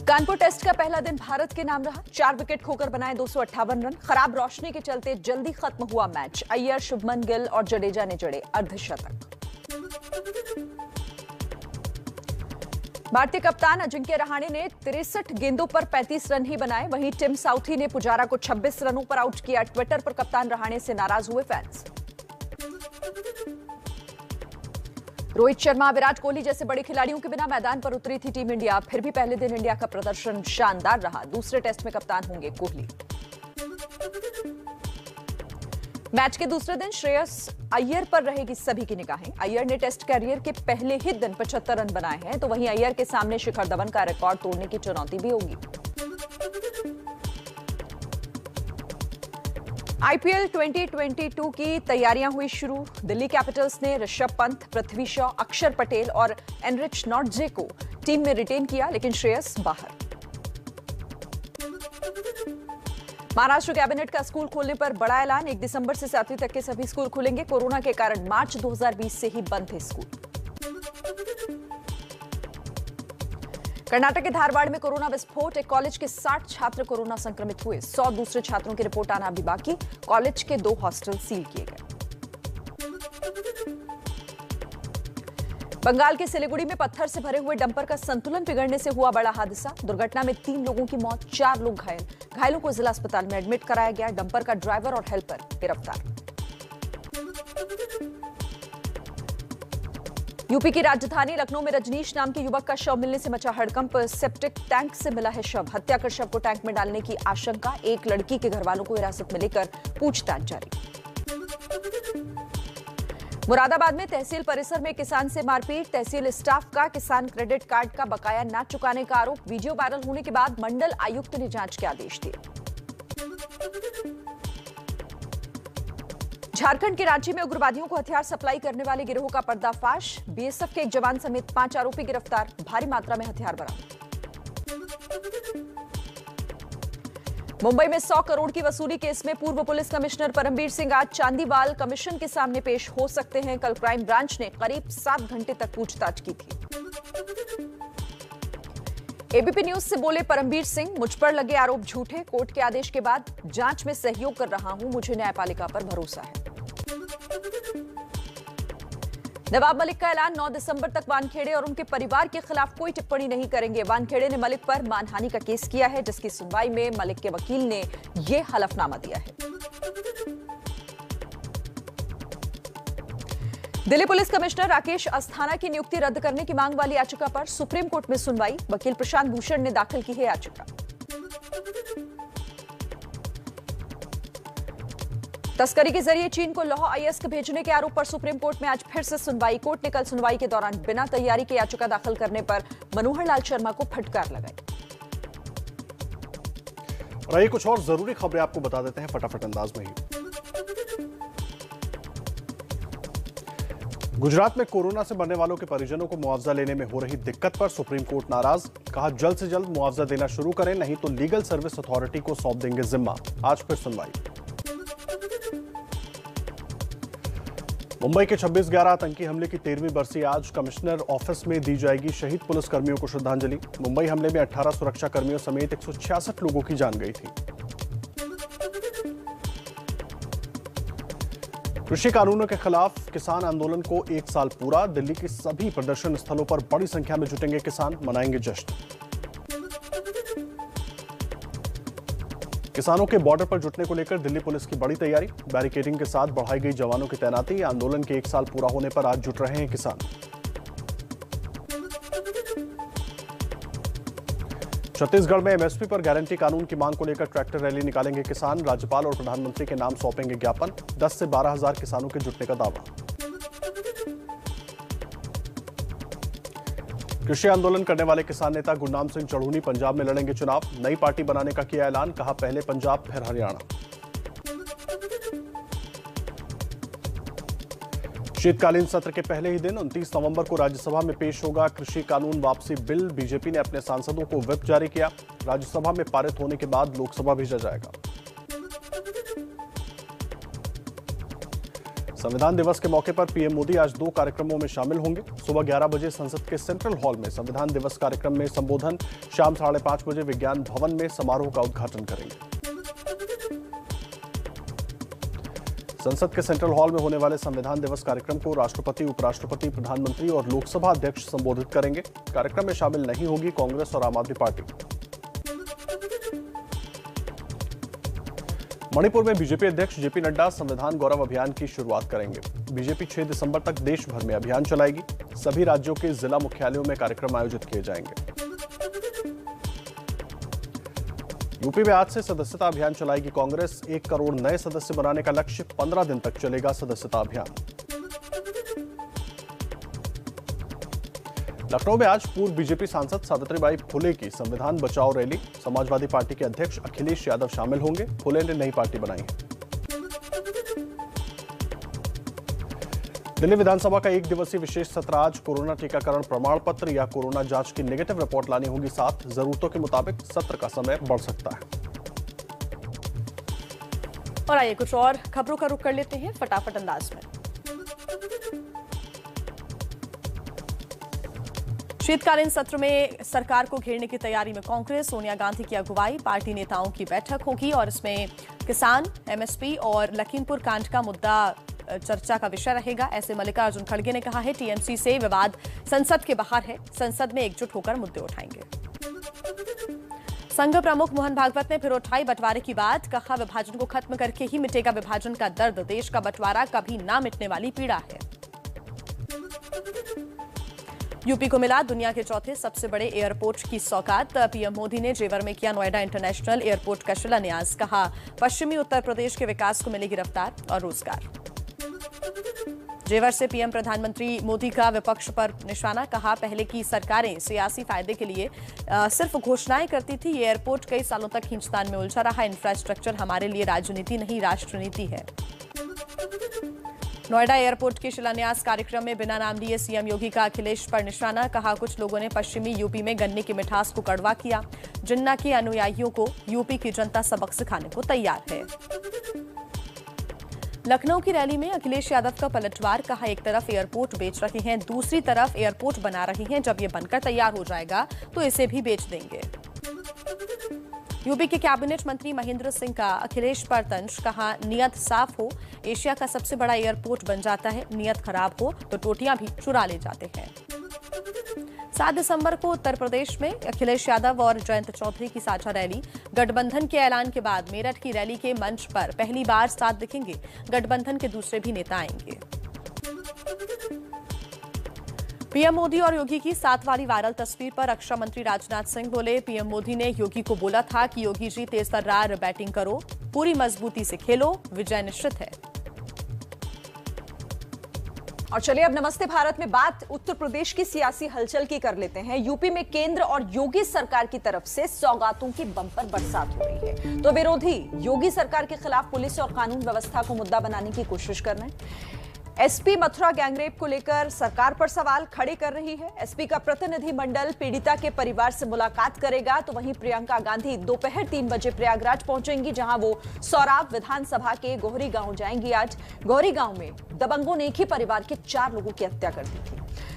Speaker 4: कानपुर टेस्ट का पहला दिन भारत के नाम रहा। 4 विकेट खोकर बनाए 258 रन। खराब रोशनी के चलते जल्दी खत्म हुआ मैच। अय्यर, शुभमन गिल और जडेजा ने जड़े अर्धशतक। भारतीय कप्तान अजिंक्य रहाणे ने 63 गेंदों पर 35 रन ही बनाए। वहीं टिम साउथी ने पुजारा को 26 रनों पर आउट किया। ट्विटर पर कप्तान रहाणे से नाराज हुए फैंस। रोहित शर्मा, विराट कोहली जैसे बड़े खिलाड़ियों के बिना मैदान पर उतरी थी टीम इंडिया। फिर भी पहले दिन इंडिया का प्रदर्शन शानदार रहा। दूसरे टेस्ट में कप्तान होंगे कोहली। मैच के दूसरे दिन श्रेयस अय्यर पर रहेगी सभी की निगाहें। अय्यर ने टेस्ट कैरियर के पहले ही दिन 75 रन बनाए हैं, तो वहीं अय्यर के सामने शिखर धवन का रिकॉर्ड तोड़ने की चुनौती भी होगी। आईपीएल 2022 की तैयारियां हुई शुरू। दिल्ली कैपिटल्स ने ऋषभ पंत, पृथ्वी शॉ, अक्षर पटेल और एनरिच नॉटजे को टीम में रिटेन किया, लेकिन श्रेयस बाहर। महाराष्ट्र कैबिनेट का स्कूल खोलने पर बड़ा ऐलान। 1 दिसंबर से 7वीं तक के सभी स्कूल खुलेंगे। कोरोना के कारण मार्च 2020 से ही बंद थे स्कूल। कर्नाटक के धारवाड़ में कोरोना विस्फोट। एक कॉलेज के 60 छात्र कोरोना संक्रमित हुए। 100 दूसरे छात्रों की रिपोर्ट आना अभी बाकी। कॉलेज के 2 हॉस्टल सील किए गए। बंगाल के सिलीगुड़ी में पत्थर से भरे हुए डंपर का संतुलन बिगड़ने से हुआ बड़ा हादसा। दुर्घटना में 3 लोगों की मौत, 4 लोग घायल। घायलों को जिला अस्पताल में एडमिट कराया गया। डंपर का ड्राइवर और हेल्पर गिरफ्तार। यूपी की राजधानी लखनऊ में रजनीश नाम के युवक का शव मिलने से मचा हड़कंप। सेप्टिक टैंक से मिला है शव। हत्या कर शव को टैंक में डालने की आशंका। एक लड़की के घरवालों को हिरासत में लेकर पूछताछ जारी। मुरादाबाद में तहसील परिसर में किसान से मारपीट। तहसील स्टाफ का किसान क्रेडिट कार्ड का बकाया न चुकाने का आरोप। वीडियो वायरल होने के बाद मंडल आयुक्त ने जांच के आदेश दिए। झारखंड के रांची में उग्रवादियों को हथियार सप्लाई करने वाले गिरोह का पर्दाफाश। बीएसएफ के एक जवान समेत 5 आरोपी गिरफ्तार। भारी मात्रा में हथियार बरामद। मुंबई में 100 करोड़ की वसूली केस में पूर्व पुलिस कमिश्नर परमबीर सिंह आज चांदीवाल कमीशन के सामने पेश हो सकते हैं। कल क्राइम ब्रांच ने करीब 7 घंटे तक पूछताछ की थी। एबीपी न्यूज से बोले परमबीर सिंह, मुझ पर लगे आरोप झूठे, कोर्ट के आदेश के बाद जांच में सहयोग कर रहा हूं, मुझे न्यायपालिका पर भरोसा है। नवाब मलिक का ऐलान, 9 दिसंबर तक वानखेड़े और उनके परिवार के खिलाफ कोई टिप्पणी नहीं करेंगे। वानखेड़े ने मलिक पर मानहानि का केस किया है, जिसकी सुनवाई में मलिक के वकील ने यह हलफनामा दिया है। दिल्ली पुलिस कमिश्नर राकेश अस्थाना की नियुक्ति रद्द करने की मांग वाली याचिका पर सुप्रीम कोर्ट में सुनवाई, वकील प्रशांत भूषण ने दाखिल की है याचिका। तस्करी के जरिए चीन को लौह अयस्क भेजने के आरोप पर सुप्रीम कोर्ट में आज फिर से सुनवाई। कोर्ट ने कल सुनवाई के दौरान बिना तैयारी के याचिका दाखिल करने पर मनोहर लाल शर्मा को फटकार लगाई।
Speaker 1: और ये कुछ और जरूरी खबरें आपको बता देते हैं फटाफट अंदाज में ही। गुजरात में कोरोना से मरने वालों के परिजनों को मुआवजा लेने में हो रही दिक्कत पर सुप्रीम कोर्ट नाराज, कहा जल्द से जल्द मुआवजा देना शुरू करें, नहीं तो लीगल सर्विस अथॉरिटी को सौंप देंगे जिम्मा। आज फिर सुनवाई। मुंबई के 26/11 आतंकी हमले की 13वीं बरसी आज कमिश्नर ऑफिस में दी जाएगी शहीद पुलिसकर्मियों को श्रद्धांजलि। मुंबई हमले में 18 सुरक्षा कर्मियों समेत 166 लोगों की जान गई थी। कृषि कानूनों के खिलाफ किसान आंदोलन को 1 साल पूरा, दिल्ली के सभी प्रदर्शन स्थलों पर बड़ी संख्या में जुटेंगे किसान, मनाएंगे जश्न। किसानों के बॉर्डर पर जुटने को लेकर दिल्ली पुलिस की बड़ी तैयारी, बैरिकेडिंग के साथ बढ़ाई गई जवानों की तैनाती। आंदोलन के 1 साल पूरा होने पर आज जुट रहे हैं किसान। छत्तीसगढ़ में एमएसपी पर गारंटी कानून की मांग को लेकर ट्रैक्टर रैली निकालेंगे किसान, राज्यपाल और प्रधानमंत्री के नाम सौंपेंगे ज्ञापन। 10 से 12 हजार किसानों के जुटने का दावा। कृषि आंदोलन करने वाले किसान नेता गुरनाम सिंह चढ़ूनी पंजाब में लड़ेंगे चुनाव, नई पार्टी बनाने का किया ऐलान, कहा पहले पंजाब फिर हरियाणा। शीतकालीन सत्र के पहले ही दिन 29 नवंबर को राज्यसभा में पेश होगा कृषि कानून वापसी बिल। बीजेपी ने अपने सांसदों को व्हिप जारी किया, राज्यसभा में पारित होने के बाद लोकसभा भेजा जाएगा। संविधान दिवस के मौके पर पीएम मोदी आज 2 कार्यक्रमों में शामिल होंगे। सुबह 11 बजे संसद के सेंट्रल हॉल में संविधान दिवस कार्यक्रम में संबोधन, शाम 5:30 बजे विज्ञान भवन में समारोह का उद्घाटन करेंगे। संसद के सेंट्रल हॉल में होने वाले संविधान दिवस कार्यक्रम को राष्ट्रपति, उपराष्ट्रपति, प्रधानमंत्री और लोकसभा अध्यक्ष संबोधित करेंगे। कार्यक्रम में शामिल नहीं होगी कांग्रेस और आम आदमी पार्टी। मणिपुर में बीजेपी अध्यक्ष जेपी नड्डा संविधान गौरव अभियान की शुरुआत करेंगे। बीजेपी 6 दिसंबर तक देश भर में अभियान चलाएगी। सभी राज्यों के जिला मुख्यालयों में कार्यक्रम आयोजित किए जाएंगे। यूपी में आज से सदस्यता अभियान चलाएगी कांग्रेस। 1 करोड़ नए सदस्य बनाने का लक्ष्य, 15 दिन तक चलेगा सदस्यता अभियान। लखनऊ में आज पूर्व बीजेपी सांसद सावित्रीबाई फुले की संविधान बचाओ रैली, समाजवादी पार्टी के अध्यक्ष अखिलेश यादव शामिल होंगे। फुले ने नई पार्टी बनाई है। दिल्ली विधानसभा का 1 दिवसीय विशेष सत्र आज, कोरोना टीकाकरण प्रमाण पत्र या कोरोना जांच की नेगेटिव रिपोर्ट लानी होगी साथ। जरूरतों के मुताबिक सत्र का समय बढ़ सकता है।
Speaker 2: और आइए कुछ और खबरों का रुख कर लेते हैं फटाफट अंदाज में। शीतकालीन सत्र में सरकार को घेरने की तैयारी में कांग्रेस, सोनिया गांधी की अगुवाई, पार्टी नेताओं की बैठक होगी और इसमें किसान, एमएसपी और लखीमपुर कांड का मुद्दा चर्चा का विषय रहेगा। ऐसे मल्लिकार्जुन खड़गे ने कहा है टीएमसी से विवाद संसद के बाहर है, संसद में एकजुट होकर मुद्दे उठाएंगे। संघ प्रमुख मोहन भागवत ने फिर उठाई बंटवारे की बात, कहा विभाजन को खत्म करके ही मिटेगा विभाजन का दर्द, देश का बंटवारा कभी ना मिटने वाली पीड़ा है। यूपी को मिला दुनिया के चौथे सबसे बड़े एयरपोर्ट की सौगात, पीएम मोदी ने जेवर में किया नोएडा इंटरनेशनल एयरपोर्ट का शिलान्यास, कहा पश्चिमी उत्तर प्रदेश के विकास को मिलेगी रफ्तार और रोजगार। जेवर से पीएम प्रधानमंत्री मोदी का विपक्ष पर निशाना, कहा पहले की सरकारें सियासी फायदे के लिए सिर्फ घोषणाएं करती थी, ये एयरपोर्ट कई सालों तक खींचतान में उलझा रहा, इंफ्रास्ट्रक्चर हमारे लिए राजनीति नहीं राष्ट्रनीति है। नोएडा एयरपोर्ट के शिलान्यास कार्यक्रम में बिना नाम लिए सीएम योगी का अखिलेश पर निशाना, कहा कुछ लोगों ने पश्चिमी यूपी में गन्ने की मिठास को कड़वा किया, जिन्ना के अनुयायियों को यूपी की जनता सबक सिखाने को तैयार है। लखनऊ की रैली में अखिलेश यादव का पलटवार, कहा एक तरफ एयरपोर्ट बेच रहे हैं, दूसरी तरफ एयरपोर्ट बना रही हैं। जब ये बनकर तैयार हो जाएगा तो इसे भी बेच देंगे। यूपी के कैबिनेट मंत्री महेंद्र सिंह का अखिलेश पर तंज, कहा नियत साफ हो एशिया का सबसे बड़ा एयरपोर्ट बन जाता है, नियत खराब हो तो टोटियां भी चुरा ले जाते हैं। 7 दिसंबर को उत्तर प्रदेश में अखिलेश यादव और जयंत चौधरी की साझा रैली। गठबंधन के ऐलान के बाद मेरठ की रैली के मंच पर पहली बार साथ दिखेंगे। गठबंधन के दूसरे भी नेता आएंगे। पीएम मोदी और योगी की साथ वाली वायरल तस्वीर पर रक्षा मंत्री राजनाथ सिंह बोले, पीएम मोदी ने योगी को बोला था कि योगी जी तेज तर्रार बैटिंग करो, पूरी मजबूती से खेलो, विजय निश्चित है।
Speaker 4: और चलिए अब नमस्ते भारत में बात उत्तर प्रदेश की सियासी हलचल की कर लेते हैं। यूपी में केंद्र और योगी सरकार की तरफ से सौगातों की बम्पर बरसात हो रही है, तो विरोधी योगी सरकार के खिलाफ पुलिस और कानून व्यवस्था को मुद्दा बनाने की कोशिश कर रहे हैं। एसपी मथुरा गैंगरेप को लेकर सरकार पर सवाल खड़े कर रही है। एसपी का प्रतिनिधि मंडल पीड़िता के परिवार से मुलाकात करेगा, तो वहीं प्रियंका गांधी दोपहर 3 बजे प्रयागराज पहुंचेंगी, जहां वो सौराव विधानसभा के गोहरी गांव जाएंगी। आज गोहरी गांव में दबंगों ने एक ही परिवार के 4 लोगों की हत्या कर दी थी।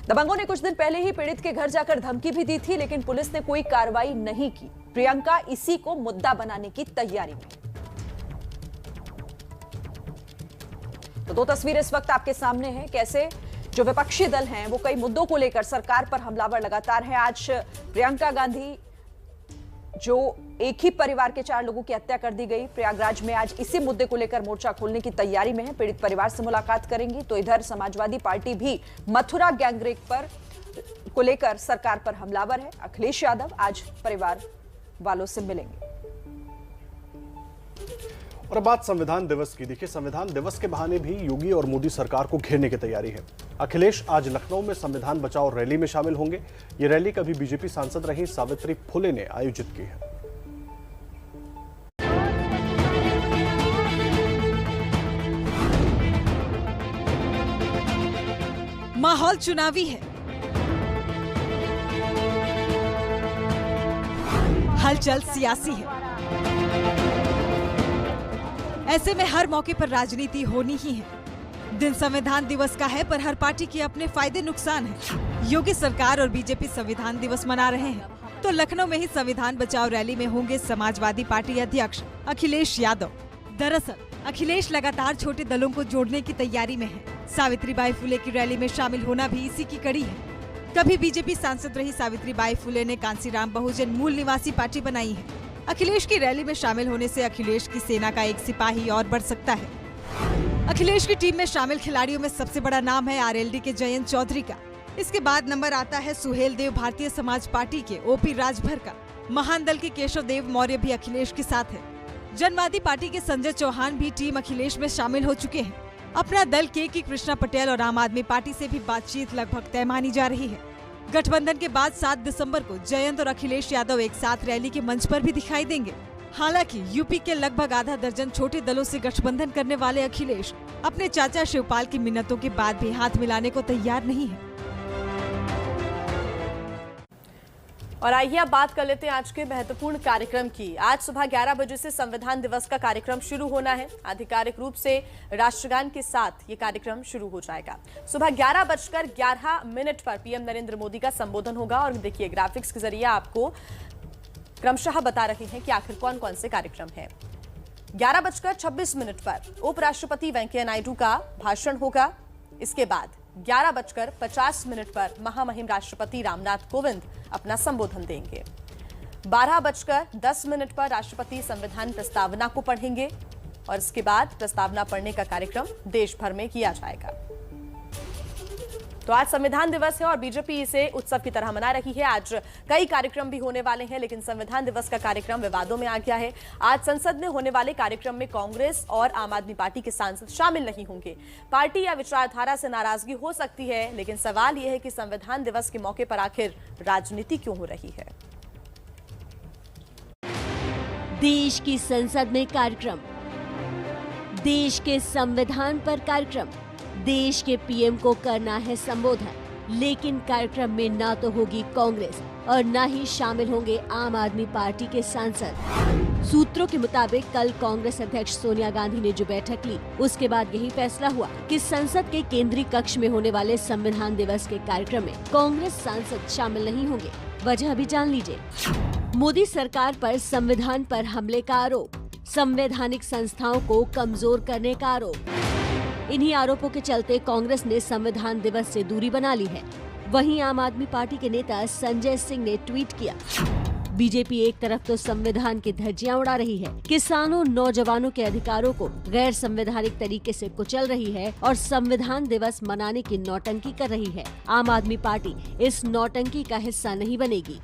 Speaker 4: दबंगों ने कुछ दिन पहले ही पीड़ित के घर जाकर धमकी भी दी थी, लेकिन पुलिस ने कोई कार्रवाई नहीं की। प्रियंका इसी को मुद्दा बनाने की तैयारी में। तो 2 तस्वीरें इस वक्त आपके सामने हैं, कैसे जो विपक्षी दल हैं वो कई मुद्दों को लेकर सरकार पर हमलावर लगातार है। आज प्रियंका गांधी, जो एक ही परिवार के 4 लोगों की हत्या कर दी गई, प्रयागराज में आज इसी मुद्दे को लेकर मोर्चा खोलने की तैयारी में है। पीड़ित परिवार से मुलाकात करेंगी। तो इधर समाजवादी पार्टी भी मथुरा गैंगरेप को लेकर सरकार पर हमलावर है। अखिलेश यादव आज परिवार वालों से मिलेंगे।
Speaker 1: और अब बात संविधान दिवस की। देखिए, संविधान दिवस के बहाने भी योगी और मोदी सरकार को घेरने की तैयारी है। अखिलेश आज लखनऊ में संविधान बचाओ रैली में शामिल होंगे। ये रैली कभी बीजेपी सांसद रही सावित्री फुले ने आयोजित की है।
Speaker 13: माहौल चुनावी है, हलचल सियासी है। ऐसे में हर मौके पर राजनीति होनी ही है। दिन संविधान दिवस का है, पर हर पार्टी के अपने फायदे नुकसान हैं। योगी सरकार और बीजेपी संविधान दिवस मना रहे हैं, तो लखनऊ में ही संविधान बचाओ रैली में होंगे समाजवादी पार्टी अध्यक्ष अखिलेश यादव। दरअसल अखिलेश लगातार छोटे दलों को जोड़ने की तैयारी में है। सावित्रीबाई फुले की रैली में शामिल होना भी इसी की कड़ी है। कभी बीजेपी सांसद रही सावित्रीबाई फुले ने कांसीराम बहुजन मूल निवासी पार्टी बनाई है। अखिलेश की रैली में शामिल होने से अखिलेश की सेना का एक सिपाही और बढ़ सकता है। अखिलेश की टीम में शामिल खिलाड़ियों में सबसे बड़ा नाम है आरएलडी के जयंत चौधरी का। इसके बाद नंबर आता है सुहेल देव भारतीय समाज पार्टी के ओपी राजभर का। महान दल के केशव देव मौर्य भी अखिलेश के साथ है। जनवादी पार्टी के संजय चौहान भी टीम अखिलेश में शामिल हो चुके हैं। अपना दल के कृष्णा पटेल और आम आदमी पार्टी से भी बातचीत लगभग तय मानी जा रही है। गठबंधन के बाद 7 दिसंबर को जयंत और अखिलेश यादव एक साथ रैली के मंच पर भी दिखाई देंगे। हालांकि यूपी के लगभग आधा दर्जन छोटे दलों से गठबंधन करने वाले अखिलेश अपने चाचा शिवपाल की मिन्नतों के बाद भी हाथ मिलाने को तैयार नहीं है।
Speaker 2: और आइए अब बात कर लेते हैं आज के महत्वपूर्ण कार्यक्रम की। आज सुबह 11 बजे से संविधान दिवस का कार्यक्रम शुरू होना है। आधिकारिक रूप से राष्ट्रगान के साथ ये कार्यक्रम शुरू हो जाएगा। सुबह 11:11 पर पीएम नरेंद्र मोदी का संबोधन होगा। और देखिए, ग्राफिक्स के जरिए आपको क्रमशः बता रहे हैं कि आखिर कौन कौन से कार्यक्रम हैं। 11:26 पर उपराष्ट्रपति वेंकैया नायडू का भाषण होगा। इसके बाद 11:50 पर महामहिम राष्ट्रपति रामनाथ कोविंद अपना संबोधन देंगे। 12:10 पर राष्ट्रपति संविधान प्रस्तावना को पढ़ेंगे और इसके बाद प्रस्तावना पढ़ने का कार्यक्रम देश भर में किया जाएगा। तो आज संविधान दिवस है और बीजेपी इसे उत्सव की तरह मना रही है। आज कई कार्यक्रम भी होने वाले हैं, लेकिन संविधान दिवस का कार्यक्रम विवादों में आ गया है। आज संसद में होने वाले कार्यक्रम में कांग्रेस और आम आदमी पार्टी के सांसद शामिल नहीं होंगे। पार्टी या विचारधारा से नाराजगी हो सकती है, लेकिन सवाल यह है कि संविधान दिवस के मौके पर आखिर राजनीति क्यों हो रही है।
Speaker 11: देश की संसद में कार्यक्रम, देश के संविधान पर कार्यक्रम, देश के पीएम को करना है संबोधन, लेकिन कार्यक्रम में ना तो होगी कांग्रेस और ना ही शामिल होंगे आम आदमी पार्टी के सांसद। सूत्रों के मुताबिक कल कांग्रेस अध्यक्ष सोनिया गांधी ने जो बैठक ली, उसके बाद यही फैसला हुआ कि संसद के केंद्रीय कक्ष में होने वाले संविधान दिवस के कार्यक्रम में कांग्रेस सांसद शामिल नहीं होंगे। वजह भी जान लीजिए। मोदी सरकार पर संविधान पर हमले का आरोप, संवैधानिक संस्थाओं को कमजोर करने का आरोप। इन्हीं आरोपों के चलते कांग्रेस ने संविधान दिवस से दूरी बना ली है। वहीं आम आदमी पार्टी के नेता संजय सिंह ने ट्वीट किया, बीजेपी एक तरफ तो संविधान की धज्जियां उड़ा रही है, किसानों नौजवानों के अधिकारों को गैर संवैधानिक तरीके से कुचल रही है और संविधान दिवस मनाने की नौटंकी कर रही है। आम आदमी पार्टी इस नौटंकी का हिस्सा नहीं बनेगी।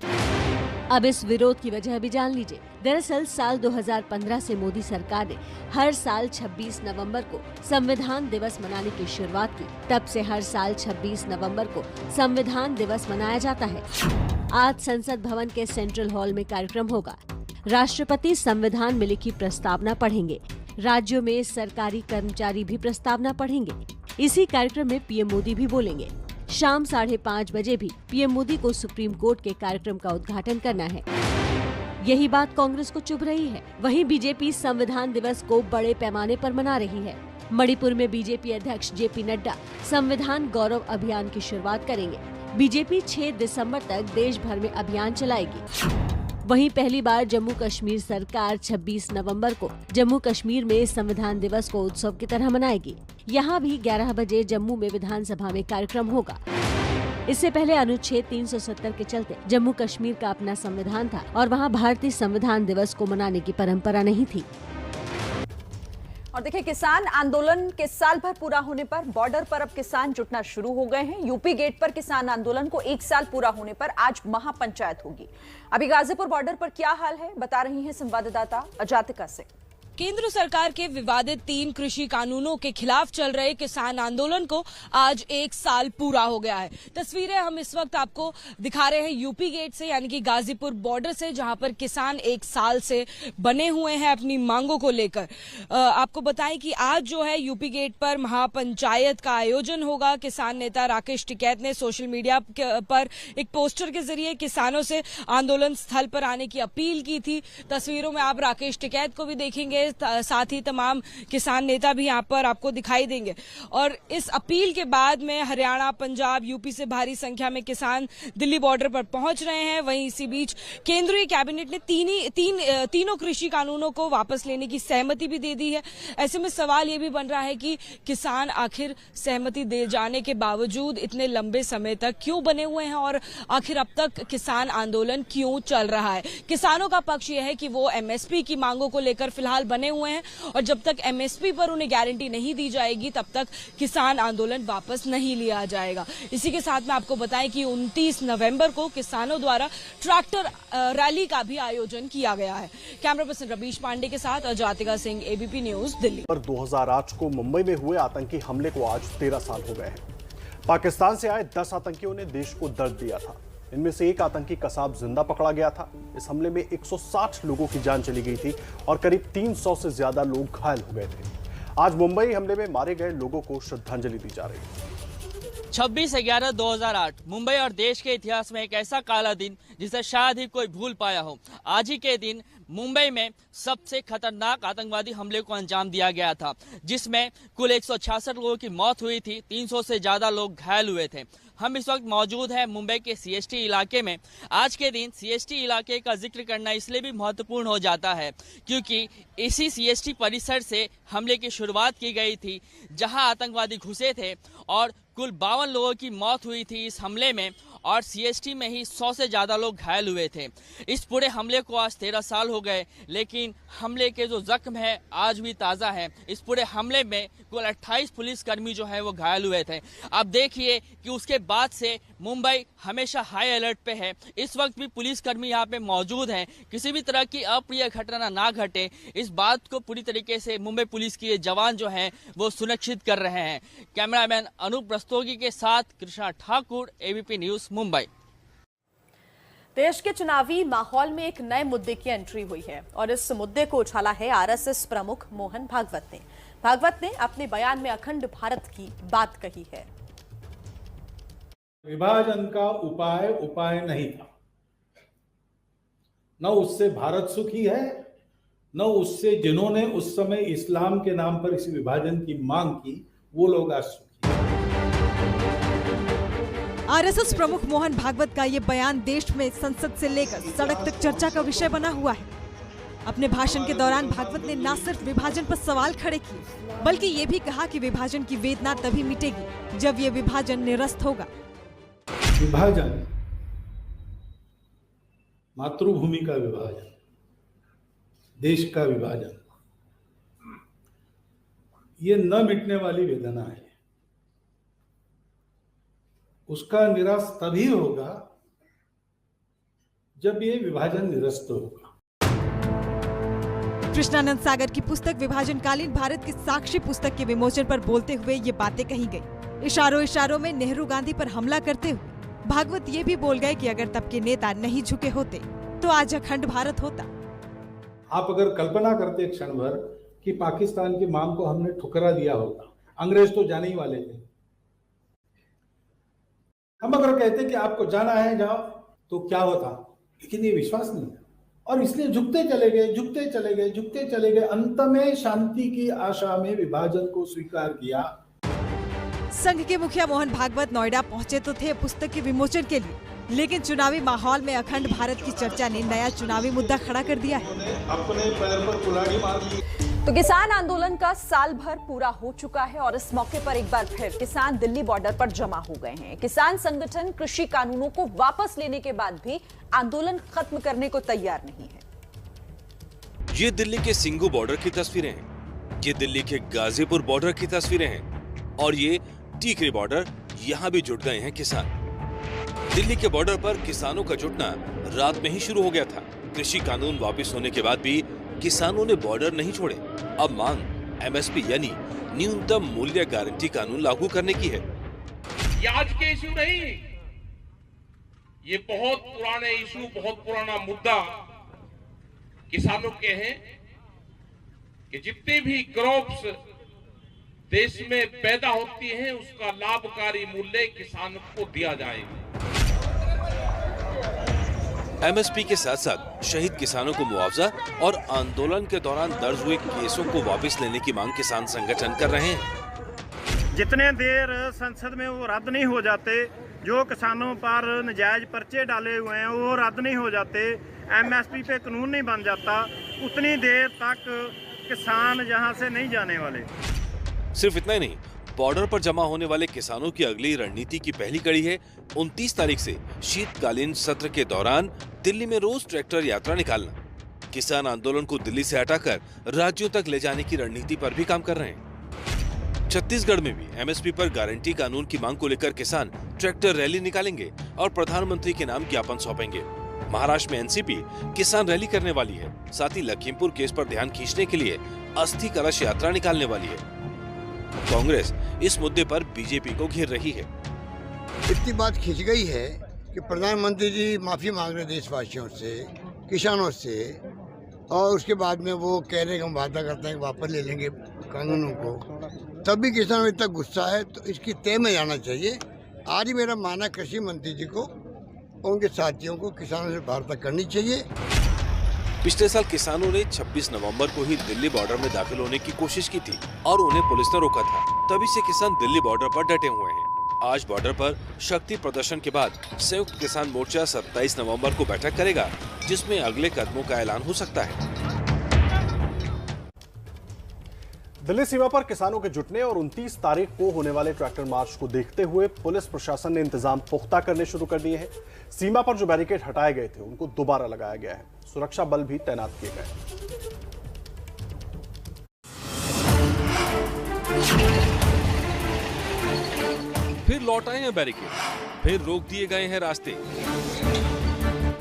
Speaker 11: अब इस विरोध की वजह भी जान लीजिए। दरअसल साल 2015 से मोदी सरकार ने हर साल 26 नवंबर को संविधान दिवस मनाने की शुरुआत की। तब से हर साल 26 नवंबर को संविधान दिवस मनाया जाता है। आज संसद भवन के सेंट्रल हॉल में कार्यक्रम होगा। राष्ट्रपति संविधान में लिखी प्रस्तावना पढ़ेंगे। राज्यों में सरकारी कर्मचारी भी प्रस्तावना पढ़ेंगे। इसी कार्यक्रम में पीएम मोदी भी बोलेंगे। शाम 5:30 बजे भी पीएम मोदी को सुप्रीम कोर्ट के कार्यक्रम का उद्घाटन करना है। यही बात कांग्रेस को चुभ रही है। वहीं बीजेपी संविधान दिवस को बड़े पैमाने पर मना रही है। मणिपुर में बीजेपी अध्यक्ष जेपी नड्डा संविधान गौरव अभियान की शुरुआत करेंगे। बीजेपी 6 दिसंबर तक देश भर में अभियान चलाएगी। वहीं पहली बार जम्मू कश्मीर सरकार 26 नवंबर को जम्मू कश्मीर में संविधान दिवस को उत्सव की तरह मनाएगी। यहाँ भी 11 बजे जम्मू में विधानसभा में कार्यक्रम होगा। इससे पहले अनुच्छेद 370 के चलते जम्मू कश्मीर का अपना संविधान था और वहाँ भारतीय संविधान दिवस को मनाने की परंपरा नहीं थी।
Speaker 4: और देखिए, किसान आंदोलन के साल भर पूरा होने पर बॉर्डर पर अब किसान जुटना शुरू हो गए हैं। यूपी गेट पर किसान आंदोलन को 1 साल पूरा होने पर आज महापंचायत होगी। अभी गाजीपुर बॉर्डर पर क्या हाल है, बता रही हैं संवाददाता अजातिका सिंह।
Speaker 20: केंद्र सरकार के विवादित 3 कृषि कानूनों के खिलाफ चल रहे किसान आंदोलन को आज 1 साल पूरा हो गया है। तस्वीरें हम इस वक्त आपको दिखा रहे हैं यूपी गेट से, यानी कि गाजीपुर बॉर्डर से, जहां पर किसान 1 साल से बने हुए हैं अपनी मांगों को लेकर। आपको बताएं कि आज जो है यूपी गेट पर महापंचायत का आयोजन होगा। किसान नेता राकेश टिकैत ने सोशल मीडिया पर एक पोस्टर के जरिए किसानों से आंदोलन स्थल पर आने की अपील की थी। तस्वीरों में आप राकेश टिकैत को भी देखेंगे, साथ ही तमाम किसान नेता भी यहाँ पर आपको दिखाई देंगे। और इस अपील के बाद में हरियाणा, पंजाब, यूपी से भारी संख्या में किसान दिल्ली बॉर्डर पर पहुंच रहे हैं। वहीं इसी बीच केंद्रीय कैबिनेट ने तीनों कृषि कानूनों को वापस लेने की सहमति भी दे दी है। ऐसे में सवाल ये भी बन रहा है कि किसान आखिर सहमति दे जाने के बावजूद इतने लंबे समय तक क्यों बने हुए हैं और आखिर अब तक किसान आंदोलन क्यों चल रहा है। किसानों का पक्ष यह है कि वो एमएसपी की मांगों को लेकर फिलहाल बने हुए हैं और जब तक एमएसपी पर उन्हें गारंटी नहीं दी जाएगी तब तक किसान आंदोलन वापस नहीं लिया जाएगा। इसी के साथ में आपको बताएं कि 29 नवंबर को किसानों द्वारा ट्रैक्टर रैली का भी आयोजन किया गया है। कैमरा पर्सन रवीश पांडे के साथ अजातिका सिंह, एबीपी न्यूज, दिल्ली।
Speaker 1: 2008 को मुंबई में हुए आतंकी हमले को आज 13 साल हो गए हैं। पाकिस्तान से आए 10 आतंकियों ने देश को दर्द दिया था। इनमें से एक आतंकी कसाब जिंदा पकड़ा गया था। इस हमले में 160 लोगों की जान चली गई थी और करीब 300 से ज्यादा लोग घायल हो गए थे। आज मुंबई हमले में मारे गए लोगों को श्रद्धांजलि दी जा रही है।
Speaker 21: 26/11/2008 मुंबई और देश के इतिहास में एक ऐसा काला दिन जिसे शायद ही कोई भूल पाया हो। आज ही के दिन मुंबई में सबसे खतरनाक आतंकवादी हमले को अंजाम दिया गया था, जिसमें कुल 166 लोगों की मौत हुई थी, 300 से ज्यादा लोग घायल हुए थे। हम इस वक्त मौजूद हैं मुंबई के सीएसटी इलाके में। आज के दिन सीएसटी इलाके का जिक्र करना इसलिए भी महत्वपूर्ण हो जाता है क्योंकि इसी सीएसटी परिसर से हमले की शुरुआत की गई थी, जहां आतंकवादी घुसे थे और कुल 52 लोगों की मौत हुई थी इस हमले में और सीएसटी में ही 100 से ज्यादा लोग घायल हुए थे। इस पूरे हमले को आज 13 साल हो गए, लेकिन हमले के जो जख्म है आज भी ताज़ा है। इस पूरे हमले में कुल 28 पुलिसकर्मी जो है वो घायल हुए थे। अब देखिए कि उसके बाद से मुंबई हमेशा हाई अलर्ट पे है। इस वक्त भी पुलिसकर्मी यहाँ पे मौजूद हैं। किसी भी तरह की अप्रिय घटना ना घटे, इस बात को पूरी तरीके से मुंबई पुलिस के जवान जो हैं वो सुनिश्चित कर रहे हैं। कैमरामैन अनूप रस्तोगी के साथ कृष्णा ठाकुर, एबीपी न्यूज, मुंबई।
Speaker 2: देश के चुनावी माहौल में एक नए मुद्दे की एंट्री हुई है और इस मुद्दे को उछाला है आरएसएस प्रमुख मोहन भागवत ने। भागवत ने अपने बयान में अखंड भारत की बात कही है।
Speaker 12: विभाजन का उपाय नहीं था, न उससे भारत सुखी है न उससे जिन्होंने उस समय इस्लाम के नाम पर इस विभाजन की मांग की वो लोग आज सुखी।
Speaker 13: आरएसएस प्रमुख मोहन भागवत का ये बयान देश में संसद से लेकर सड़क तक चर्चा का विषय बना हुआ है। अपने भाषण के दौरान भागवत ने न सिर्फ विभाजन पर सवाल खड़े किए बल्कि ये भी कहा कि विभाजन की वेदना तभी मिटेगी जब ये विभाजन निरस्त होगा।
Speaker 12: विभाजन, मातृभूमि का विभाजन, देश का विभाजन, ये न मिटने वाली वेदना है। उसका निराश तभी होगा जब ये विभाजन निरस्त होगा।
Speaker 13: कृष्णानंद सागर की पुस्तक विभाजनकालीन भारत की साक्षी पुस्तक के विमोचन पर बोलते हुए ये बातें कही गई। इशारों इशारों में नेहरू गांधी पर हमला करते हुए भागवत ये भी बोल गए कि अगर तब के नेता नहीं झुके होते तो आज अखंड भारत होता।
Speaker 12: आप अगर कल्पना करते क्षण भर कि पाकिस्तान की मांग को हमने ठुकरा दिया होगा, अंग्रेज तो जाने ही वाले थे। हम अगर कहते कि आपको जाना है जाओ तो क्या होता, लेकिन ये विश्वास नहीं था और इसलिए झुकते चले गए, झुकते चले गए, झुकते चले गए। अंत में शांति की आशा में विभाजन को स्वीकार किया।
Speaker 13: संघ के मुखिया मोहन भागवत नोएडा पहुंचे तो थे पुस्तक के विमोचन के लिए, लेकिन चुनावी माहौल में अखंड भारत की चर्चा ने नया चुनावी मुद्दा खड़ा कर दिया है।
Speaker 12: अपने पैर पर कुल्हाड़ी मार ली।
Speaker 4: तो किसान आंदोलन का साल भर पूरा हो चुका है और इस मौके पर एक बार फिर किसान दिल्ली बॉर्डर पर जमा हो गए हैं। किसान संगठन कृषि कानूनों को वापस लेने के बाद भी आंदोलन खत्म करने को तैयार नहीं है।
Speaker 5: ये दिल्ली के सिंगू बॉर्डर की तस्वीरें हैं, ये दिल्ली के गाजीपुर बॉर्डर की तस्वीरें हैं और ये टीकरी बॉर्डर, यहाँ भी जुट गए हैं किसान। दिल्ली के बॉर्डर पर किसानों का जुटना रात में ही शुरू हो गया था। कृषि कानून वापस होने के बाद भी किसानों ने बॉर्डर नहीं छोड़े। अब मांग एमएसपी यानी न्यूनतम मूल्य गारंटी कानून लागू करने की है।
Speaker 6: ये आज के इशू नहीं, ये बहुत पुराने इशू, बहुत पुराना मुद्दा किसानों के हैं कि जितने भी क्रॉप्स देश में पैदा होती हैं उसका लाभकारी मूल्य किसान को दिया जाएगा।
Speaker 5: एमएसपी के साथ साथ शहीद किसानों को मुआवजा और आंदोलन के दौरान दर्ज हुए केसों को वापस लेने की मांग किसान संगठन कर रहे हैं।
Speaker 7: जितने देर संसद में वो रद्द नहीं हो जाते, जो किसानों पर नजायज पर्चे डाले हुए हैं वो रद्द नहीं हो जाते, एमएसपी पे कानून नहीं बन जाता, उतनी देर तक किसान यहाँ से नहीं जाने वाले।
Speaker 5: सिर्फ इतना ही नहीं, बॉर्डर पर जमा होने वाले किसानों की अगली रणनीति की पहली कड़ी है 29 तारीख से शीतकालीन सत्र के दौरान दिल्ली में रोज ट्रैक्टर यात्रा निकालना। किसान आंदोलन को दिल्ली से हटाकर राज्यों तक ले जाने की रणनीति पर भी काम कर रहे हैं। छत्तीसगढ़ में भी एमएसपी पर गारंटी कानून की मांग को लेकर किसान ट्रैक्टर रैली निकालेंगे और प्रधानमंत्री के नाम ज्ञापन सौंपेंगे। महाराष्ट्र में एनसीपी किसान रैली करने वाली है। साथ ही लखीमपुर केस पर ध्यान खींचने के लिए अस्थि कलश यात्रा निकालने वाली है। कांग्रेस इस मुद्दे पर बीजेपी को घेर रही है।
Speaker 8: इतनी बात खिंच गई है कि प्रधानमंत्री जी माफी मांग रहे देशवासियों से, किसानों से, और उसके बाद में वो कह रहे हैं हम वादा करते हैं वापस ले लेंगे कानूनों को। तभी किसानों में इतना गुस्सा है तो इसकी तय में जाना चाहिए। आज ही मेरा मानना कृषि मंत्री जी को और उनके साथियों को किसानों से वार्ता करनी चाहिए।
Speaker 5: पिछले साल किसानों ने 26 नवंबर को ही दिल्ली बॉर्डर में दाखिल होने की कोशिश की थी और उन्हें पुलिस ने रोका था। तभी से किसान दिल्ली बॉर्डर पर डटे हुए हैं। आज बॉर्डर पर शक्ति प्रदर्शन के बाद संयुक्त किसान मोर्चा 27 नवंबर को बैठक करेगा, जिसमें अगले कदमों का ऐलान हो सकता है।
Speaker 1: दिल्ली सीमा पर किसानों के जुटने और 29 तारीख को होने वाले ट्रैक्टर मार्च को देखते हुए पुलिस प्रशासन ने इंतजाम पुख्ता करने शुरू कर दिए हैं। सीमा पर जो बैरिकेड हटाए गए थे उनको दोबारा लगाया गया है। सुरक्षा बल भी तैनात किए गए।
Speaker 5: फिर लौट आए हैं बैरिकेड, फिर रोक दिए गए हैं रास्ते।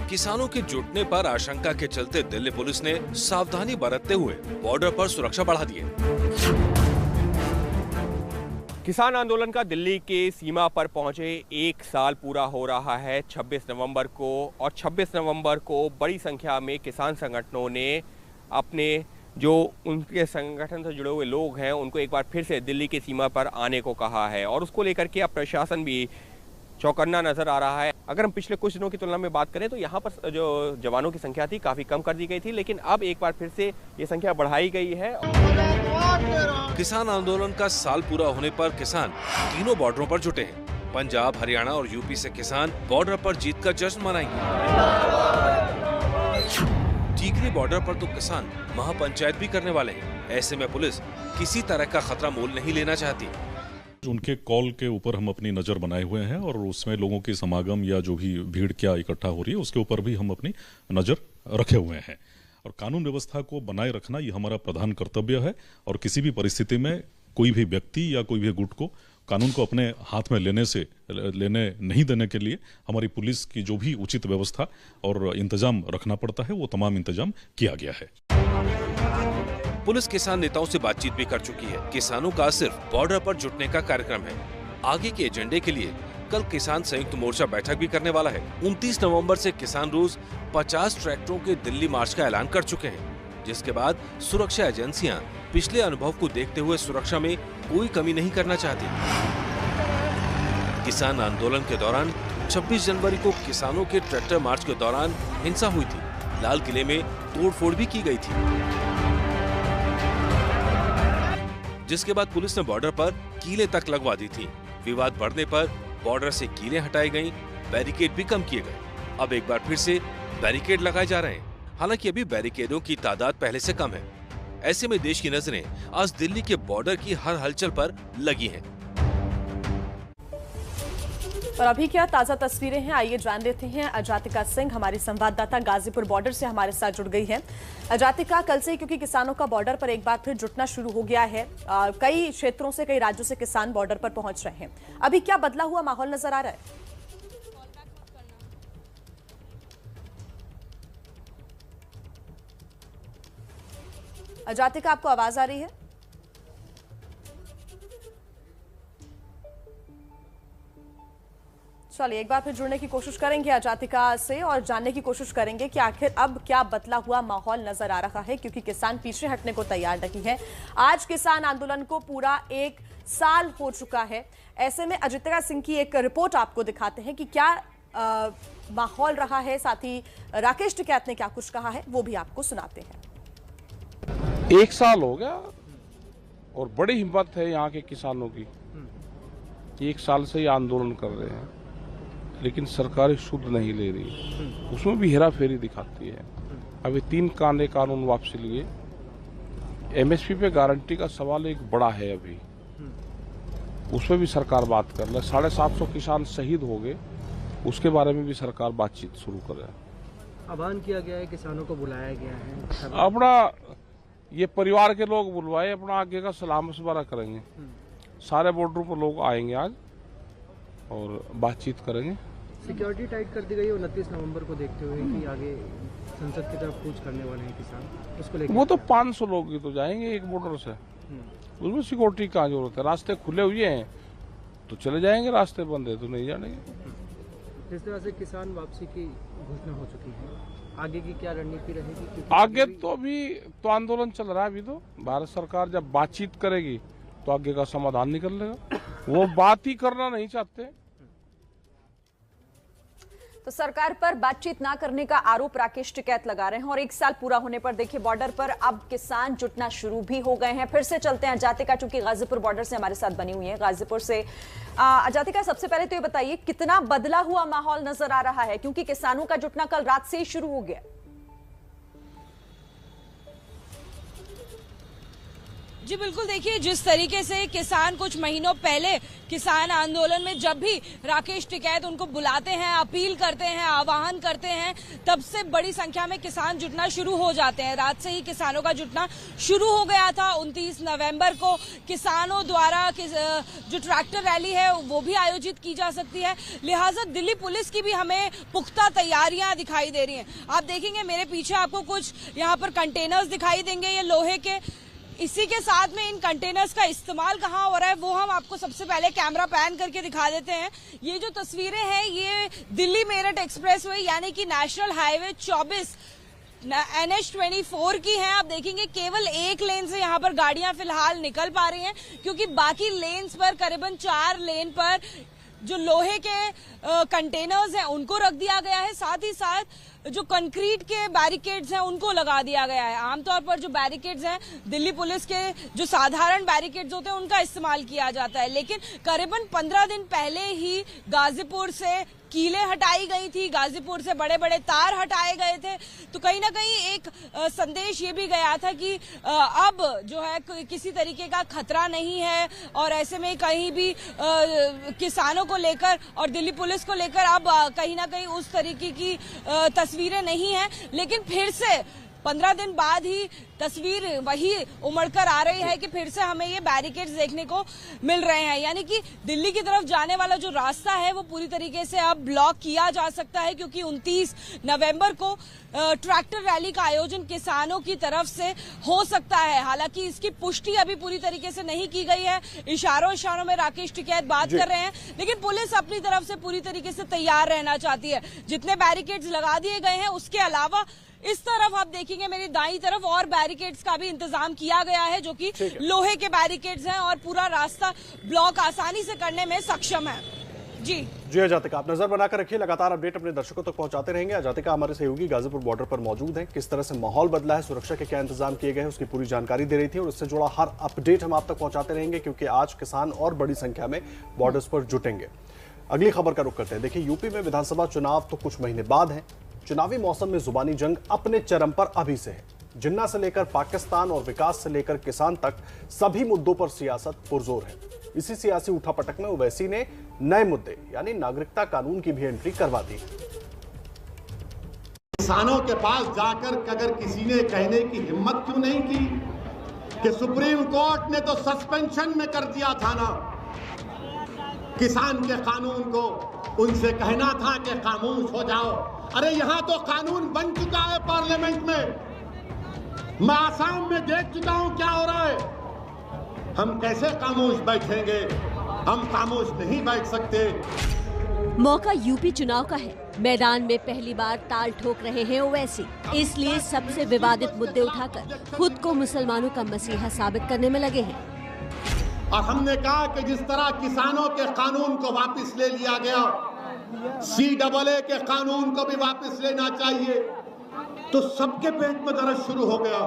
Speaker 5: किसानों के जुटने पर आशंका के चलते दिल्ली पुलिस ने सावधानी बरतते हुए बॉर्डर पर सुरक्षा बढ़ा दी है।
Speaker 9: किसान आंदोलन का दिल्ली के सीमा पर पहुंचे 1 साल पूरा हो रहा है 26 नवंबर को, और 26 नवंबर को बड़ी संख्या में किसान संगठनों ने अपने जो उनके संगठन से जुड़े हुए लोग हैं उनको एक बार फिर से दिल्ली की सीमा पर आने को कहा है और उसको लेकर के अब प्रशासन भी चौकन्ना नजर आ रहा है। अगर हम पिछले कुछ दिनों की तुलना में बात करें तो यहाँ पर जो जवानों की संख्या थी काफी कम कर दी गई थी, लेकिन अब एक बार फिर से ये संख्या बढ़ाई गई है।
Speaker 5: किसान आंदोलन का साल पूरा होने पर किसान तीनों बॉर्डरों पर जुटे हैं। पंजाब, हरियाणा और यूपी से किसान बॉर्डर पर जीत का जश्न मनाएंगे। टीकरी बॉर्डर पर तो किसान महापंचायत भी करने वाले हैं। ऐसे में पुलिस किसी तरह का खतरा मोल नहीं लेना चाहती।
Speaker 10: उनके कॉल के ऊपर हम अपनी नज़र बनाए हुए हैं और उसमें लोगों की समागम या जो भी भीड़ क्या इकट्ठा हो रही है उसके ऊपर भी हम अपनी नज़र रखे हुए हैं। और कानून व्यवस्था को बनाए रखना ये हमारा प्रधान कर्तव्य है और किसी भी परिस्थिति में कोई भी व्यक्ति या कोई भी गुट को कानून को अपने हाथ में लेने नहीं देने के लिए हमारी पुलिस की जो भी उचित व्यवस्था और इंतजाम रखना पड़ता है वो तमाम इंतजाम किया गया है।
Speaker 5: पुलिस किसान नेताओं से बातचीत भी कर चुकी है। किसानों का सिर्फ बॉर्डर पर जुटने का कार्यक्रम है। आगे के एजेंडे के लिए कल किसान संयुक्त मोर्चा बैठक भी करने वाला है। 29 नवंबर से किसान रोज 50 ट्रैक्टरों के दिल्ली मार्च का ऐलान कर चुके हैं, जिसके बाद सुरक्षा एजेंसियां पिछले अनुभव को देखते हुए सुरक्षा में कोई कमी नहीं करना चाहती। किसान आंदोलन के दौरान 26 जनवरी को किसानों के ट्रैक्टर मार्च के दौरान हिंसा हुई थी। लाल किले में तोड़फोड़ भी की गई थी, जिसके बाद पुलिस ने बॉर्डर पर कीलें तक लगवा दी थी। विवाद बढ़ने पर बॉर्डर से कीलें हटाई गईं, बैरिकेड भी कम किए गए। अब एक बार फिर से बैरिकेड लगाए जा रहे हैं। हालांकि अभी बैरिकेडों की तादाद पहले से कम है। ऐसे में देश की नजरें आज दिल्ली के बॉर्डर की हर हलचल पर लगी हैं।
Speaker 2: और अभी क्या ताजा तस्वीरें हैं, आइए जान लेते हैं। अजातिका सिंह हमारी संवाददाता गाजीपुर बॉर्डर से हमारे साथ जुड़ गई है। अजातिका, कल से क्योंकि किसानों का बॉर्डर पर एक बार फिर जुटना शुरू हो गया है, कई क्षेत्रों से, कई राज्यों से किसान बॉर्डर पर पहुंच रहे हैं, अभी क्या बदला हुआ माहौल नजर आ रहा है? अजातिका, आपको आवाज आ रही है? चलिए एक बार फिर जुड़ने की कोशिश करेंगे अजातिका से और जानने की कोशिश करेंगे कि आखिर अब क्या बदला हुआ माहौल नजर आ रहा है, क्योंकि किसान पीछे हटने को तैयार नहीं है। आज किसान आंदोलन को पूरा एक साल हो चुका है। ऐसे में अजातिका सिंह की एक रिपोर्ट आपको दिखाते हैं कि क्या माहौल रहा है। साथ ही राकेश टिकैत ने क्या कुछ कहा है वो भी आपको सुनाते हैं।
Speaker 3: एक साल हो गया और बड़ी हिम्मत है यहाँ के किसानों की। एक साल से ये आंदोलन कर रहे हैं, लेकिन सरकार शुद्ध नहीं ले रही, उसमें भी हेरा फेरी दिखाती है। अभी 3 कानून वापसी लिए। एमएसपी पे गारंटी का सवाल एक बड़ा है, अभी उसमें भी सरकार बात कर रही है। 750 किसान शहीद हो गए, उसके बारे में भी सरकार बातचीत शुरू कर रहा है।
Speaker 22: आह्वान किया गया है, किसानों को बुलाया गया है।
Speaker 3: अपना ये परिवार के लोग बुलवाए, अपना आगे का सलाह मशवरा करेंगे। सारे बॉर्डरों पर लोग आएंगे आज और बातचीत करेंगे।
Speaker 22: सिक्योरिटी टाइट कर दी गई है 29 नवंबर को देखते हुए कि आगे संसद की तरफ कूच करने वाले हैं किसान, उसको लेकर।
Speaker 3: वो तो 500 लोग ही तो जाएंगे एक बॉर्डर से, उसमें सिक्योरिटी कहाँ जरूरत है? रास्ते खुले हुए हैं तो चले जाएंगे, रास्ते बंद है तो नहीं जाएंगे।
Speaker 22: जिस तरह से किसान वापसी की घोषणा हो चुकी है, आगे की क्या रणनीति रहेगी?
Speaker 3: आगे तो अभी तो आंदोलन चल रहा है। अभी तो भारत सरकार जब बातचीत करेगी तो आगे का समाधान निकलेगा। वो बात ही करना नहीं चाहते।
Speaker 4: तो सरकार पर बातचीत ना करने का आरोप राकेश टिकैत लगा रहे हैं और एक साल पूरा होने पर देखिए बॉर्डर पर अब किसान जुटना शुरू भी हो गए हैं। फिर से चलते हैं अजातिका, चूंकि गाजीपुर बॉर्डर से हमारे साथ बनी हुई है। गाजीपुर से अजातिका, सबसे पहले तो ये बताइए कितना बदला हुआ माहौल नजर आ रहा है, क्योंकि किसानों का जुटना कल रात से ही शुरू हो गया।
Speaker 20: जी बिल्कुल, देखिए जिस तरीके से किसान कुछ महीनों पहले किसान आंदोलन में जब भी राकेश टिकैत उनको बुलाते हैं, अपील करते हैं, आह्वान करते हैं, तब से बड़ी संख्या में किसान जुटना शुरू हो जाते हैं। रात से ही किसानों का जुटना शुरू हो गया था। 29 नवंबर को किसानों द्वारा जो ट्रैक्टर रैली है वो भी आयोजित की जा सकती है, लिहाजा दिल्ली पुलिस की भी हमें पुख्ता तैयारियां दिखाई दे रही हैं। आप देखेंगे मेरे पीछे आपको कुछ यहाँ पर कंटेनर्स दिखाई देंगे, ये लोहे के। इसी के साथ में इन कंटेनर्स का इस्तेमाल कहाँ हो रहा है वो हम आपको सबसे पहले कैमरा पैन करके दिखा देते हैं। ये जो तस्वीरें हैं ये दिल्ली मेरठ एक्सप्रेसवे यानी कि नेशनल हाईवे 24 NH24 की हैं। आप देखेंगे केवल एक लेन से यहाँ पर गाड़ियां फिलहाल निकल पा रही हैं, क्योंकि बाकी लेन्स पर करीबन 4 लेन पर जो लोहे के कंटेनर्स हैं उनको रख दिया गया है, साथ ही साथ जो कंक्रीट के बैरिकेड्स हैं उनको लगा दिया गया है। आमतौर पर जो बैरिकेड्स हैं दिल्ली पुलिस के जो साधारण बैरिकेड्स होते हैं उनका इस्तेमाल किया जाता है, लेकिन करीबन 15 दिन पहले ही गाजीपुर से कीलें हटाई गई थी, गाजीपुर से बड़े बड़े तार हटाए गए थे। तो कहीं ना कहीं एक संदेश ये भी गया था कि अब जो है किसी तरीके का खतरा नहीं है और ऐसे में कहीं भी किसानों को लेकर और दिल्ली पुलिस को लेकर अब कहीं ना कहीं उस तरीके की तस्वीरें नहीं हैं। लेकिन फिर से 15 दिन बाद ही तस्वीर वही उमड़कर आ रही है कि फिर से हमें ये बैरिकेड्स देखने को मिल रहे हैं, यानी कि दिल्ली की तरफ जाने वाला जो रास्ता है वो पूरी तरीके से अब ब्लॉक किया जा सकता है, क्योंकि 29 नवंबर को ट्रैक्टर रैली का आयोजन किसानों की तरफ से हो सकता है। हालांकि इसकी पुष्टि अभी पूरी तरीके से नहीं की गई है, इशारों में राकेश टिकैत बात कर रहे हैं, लेकिन पुलिस अपनी तरफ से पूरी तरीके से तैयार रहना चाहती है। जितने बैरिकेड्स लगा दिए गए हैं उसके अलावा इस तरफ आप देखेंगे मेरी दाईं तरफ और बैरिकेड्स का भी इंतजाम किया गया है, जो कि लोहे के बैरिकेड्स हैं और पूरा रास्ता ब्लॉक आसानी से करने में सक्षम है। जी
Speaker 1: अजातिका, आप नजर बनाकर रखिए, लगातार अपडेट अपने दर्शकों तक पहुंचाते रहेंगे। अजातिका हमारे सहयोगी गाजीपुर बॉर्डर पर मौजूद हैं, किस तरह से माहौल बदला है, सुरक्षा के क्या इंतजाम किए गए हैं, उसकी पूरी जानकारी दे रही थी और उससे जुड़ा हर अपडेट हम आप तक पहुंचाते रहेंगे, क्योंकि आज किसान और बड़ी संख्या में बॉर्डर्स पर जुटेंगे। अगली खबर का रुख करते हैं। देखिए, यूपी में विधानसभा चुनाव तो कुछ महीने बाद है। चुनावी मौसम में जुबानी जंग अपने चरम पर अभी से है। जिन्ना से लेकर पाकिस्तान और विकास से लेकर किसान तक सभी मुद्दों पर सियासत पुरजोर है। इसी सियासी उठापटक में ओवैसी ने नए मुद्दे यानी नागरिकता कानून की भी एंट्री करवा दी।
Speaker 17: किसानों के पास जाकर अगर किसी ने कहने की हिम्मत क्यों नहीं की कि सुप्रीम कोर्ट ने तो सस्पेंशन में कर दिया था ना किसान के कानून को, उनसे कहना था कि खामोश हो जाओ। अरे यहां तो कानून बन चुका है पार्लियामेंट में। मैं आसाम में देख चुका हूं क्या हो रहा है। हम कैसे खामोश बैठेंगे? हम खामोश नहीं बैठ सकते।
Speaker 11: मौका यूपी चुनाव का है। मैदान में पहली बार ताल ठोक रहे हैं ओवैसी, इसलिए सबसे विवादित मुद्दे उठाकर खुद को मुसलमानों का मसीहा साबित करने में लगे हैं।
Speaker 17: और हमने कहा कि जिस तरह किसानों के कानून को वापस ले लिया गया, CAA के कानून को भी वापस लेना चाहिए। तो सबके पेट में दर्द शुरू हो गया,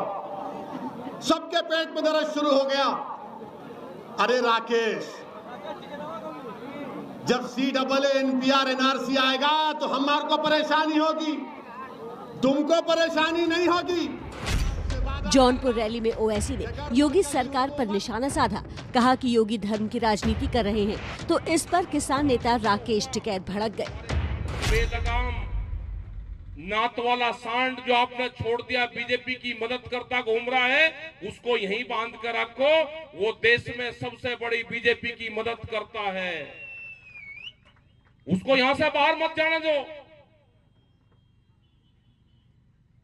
Speaker 17: सबके पेट में दर्द शुरू हो गया। अरे राकेश, जब CAA NPR NRC आएगा तो हमारे को परेशानी होगी, तुमको परेशानी नहीं होगी।
Speaker 11: जौनपुर रैली में ओवैसी ने योगी सरकार पर निशाना साधा, कहा कि योगी धर्म की राजनीति कर रहे हैं। तो इस पर किसान नेता राकेश टिकैत भड़क गए।
Speaker 6: बेलगाम नात वाला सांड जो आपने छोड़ दिया, बीजेपी की मदद करता घूम रहा है, उसको यहीं बांध कर रखो। वो देश में सबसे बड़ी बीजेपी की मदद करता है, उसको यहां से बाहर मत जाने दो।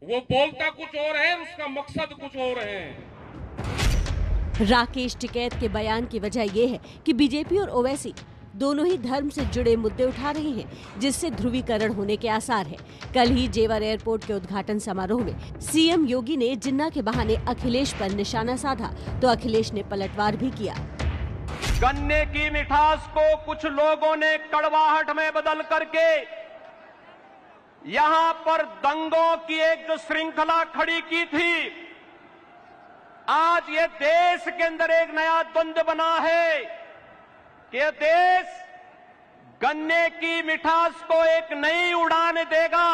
Speaker 6: वो बोलता कुछ और है, उसका मकसद कुछ और है।
Speaker 11: राकेश टिकैत के बयान की वजह यह है कि बीजेपी और ओवैसी दोनों ही धर्म से जुड़े मुद्दे उठा रहे हैं, जिससे ध्रुवीकरण होने के आसार है। कल ही जेवर एयरपोर्ट के उद्घाटन समारोह में सीएम योगी ने जिन्ना के बहाने अखिलेश पर निशाना साधा, तो अखिलेश ने पलटवार भी किया।
Speaker 18: गन्ने की मिठास को कुछ लोगों ने कड़वाहट में बदल करके यहां पर दंगों की एक जो श्रृंखला खड़ी की थी, आज ये देश के अंदर एक नया द्वंद्व बना है कि देश गन्ने की मिठास को एक नई उड़ान देगा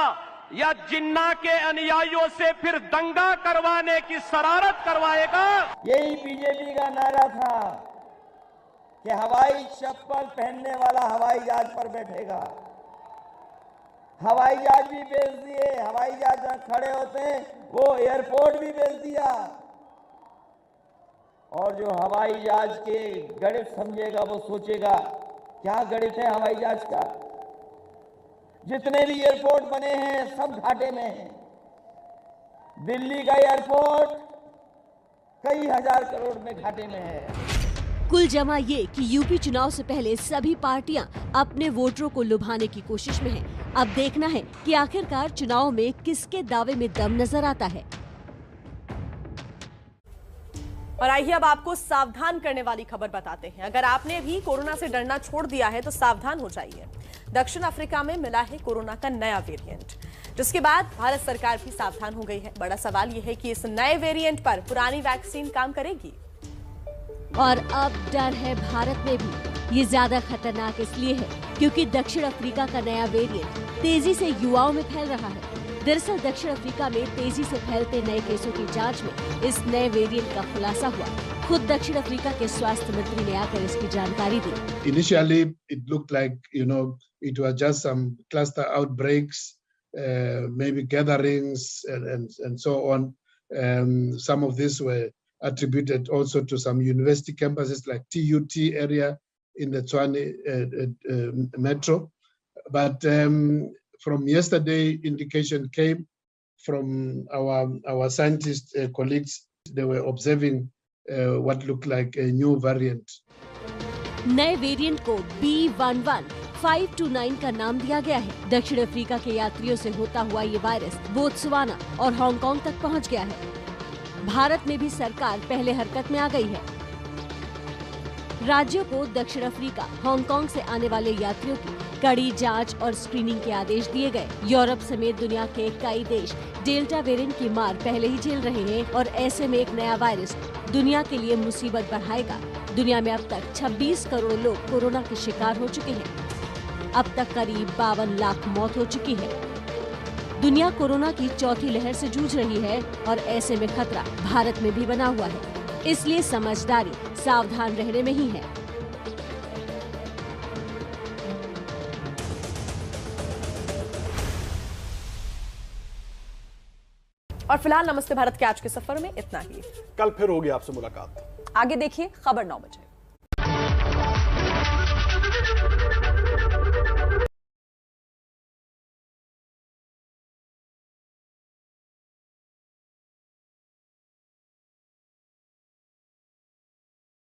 Speaker 18: या जिन्ना के अनुयायियों से फिर दंगा करवाने की शरारत करवाएगा।
Speaker 19: यही बीजेपी का नारा था कि हवाई चप्पल पहनने वाला हवाई जहाज पर बैठेगा। हवाई जहाज भी बेच दिए, हवाई जहाज जहां खड़े होते हैं वो एयरपोर्ट भी बेच दिया। और जो हवाई जहाज के गणित समझेगा वो सोचेगा क्या गणित है हवाई जहाज का। जितने भी एयरपोर्ट बने हैं सब घाटे में हैं। दिल्ली का एयरपोर्ट कई हजार करोड़ में घाटे में है।
Speaker 11: कुल जमा ये कि यूपी चुनाव से पहले सभी पार्टियां अपने वोटरों को लुभाने की कोशिश में हैं। अब देखना है कि आखिरकार चुनाव में किसके दावे में दम नजर आता है।
Speaker 2: और आइए अब आपको सावधान करने वाली खबर बताते हैं। अगर आपने भी कोरोना से डरना छोड़ दिया है तो सावधान हो जाइए। दक्षिण अफ्रीका में मिला है कोरोना का नया वेरिएंट, जिसके बाद भारत सरकार भी सावधान हो गई है। बड़ा सवाल यह है कि इस नए वेरिएंट पर पुरानी वैक्सीन काम करेगी।
Speaker 11: और अब डर है भारत में भी। ये ज्यादा खतरनाक इसलिए है क्योंकि दक्षिण अफ्रीका का नया वेरिएंट तेजी से युवाओं में फैल रहा है। दरअसल दक्षिण अफ्रीका में तेजी से फैलते नए केसों की जांच में इस नए वेरिएंट का खुलासा हुआ। खुद दक्षिण अफ्रीका के स्वास्थ्य मंत्री ने आकर इसकी जानकारी दी।
Speaker 14: Initially, it looked like it was just some cluster outbreaks, maybe gatherings and so on. Some of these were attributed also to some university campuses like TUT area in the Tshwane metro. But from yesterday, indication came from our scientist colleagues. They were observing what looked like a new variant.
Speaker 11: नए variant को B11529 का नाम दिया गया है। दक्षिण Africa के यात्रियों से होता हुआ ये वायरस बोत्सवाना और हांगकांग तक पहुंच गया है। भारत में भी सरकार पहले हरकत में आ गई है। राज्यों को दक्षिण अफ्रीका, हांगकांग से आने वाले यात्रियों की कड़ी जांच और स्क्रीनिंग के आदेश दिए गए। यूरोप समेत दुनिया के कई देश डेल्टा वेरिएंट की मार पहले ही झेल रहे हैं और ऐसे में एक नया वायरस दुनिया के लिए मुसीबत बढ़ाएगा। दुनिया में अब तक 26 करोड़ लोग कोरोना के शिकार हो चुके हैं। अब तक करीब 52 लाख मौत हो चुकी है। दुनिया कोरोना की चौथी लहर से जूझ रही है और ऐसे में खतरा भारत में भी बना हुआ है। इसलिए समझदारी सावधान रहने में ही है।
Speaker 2: और फिलहाल नमस्ते भारत के आज के सफर में इतना ही।
Speaker 1: कल फिर होगी आपसे मुलाकात।
Speaker 4: आगे देखिए खबर 9 बजे।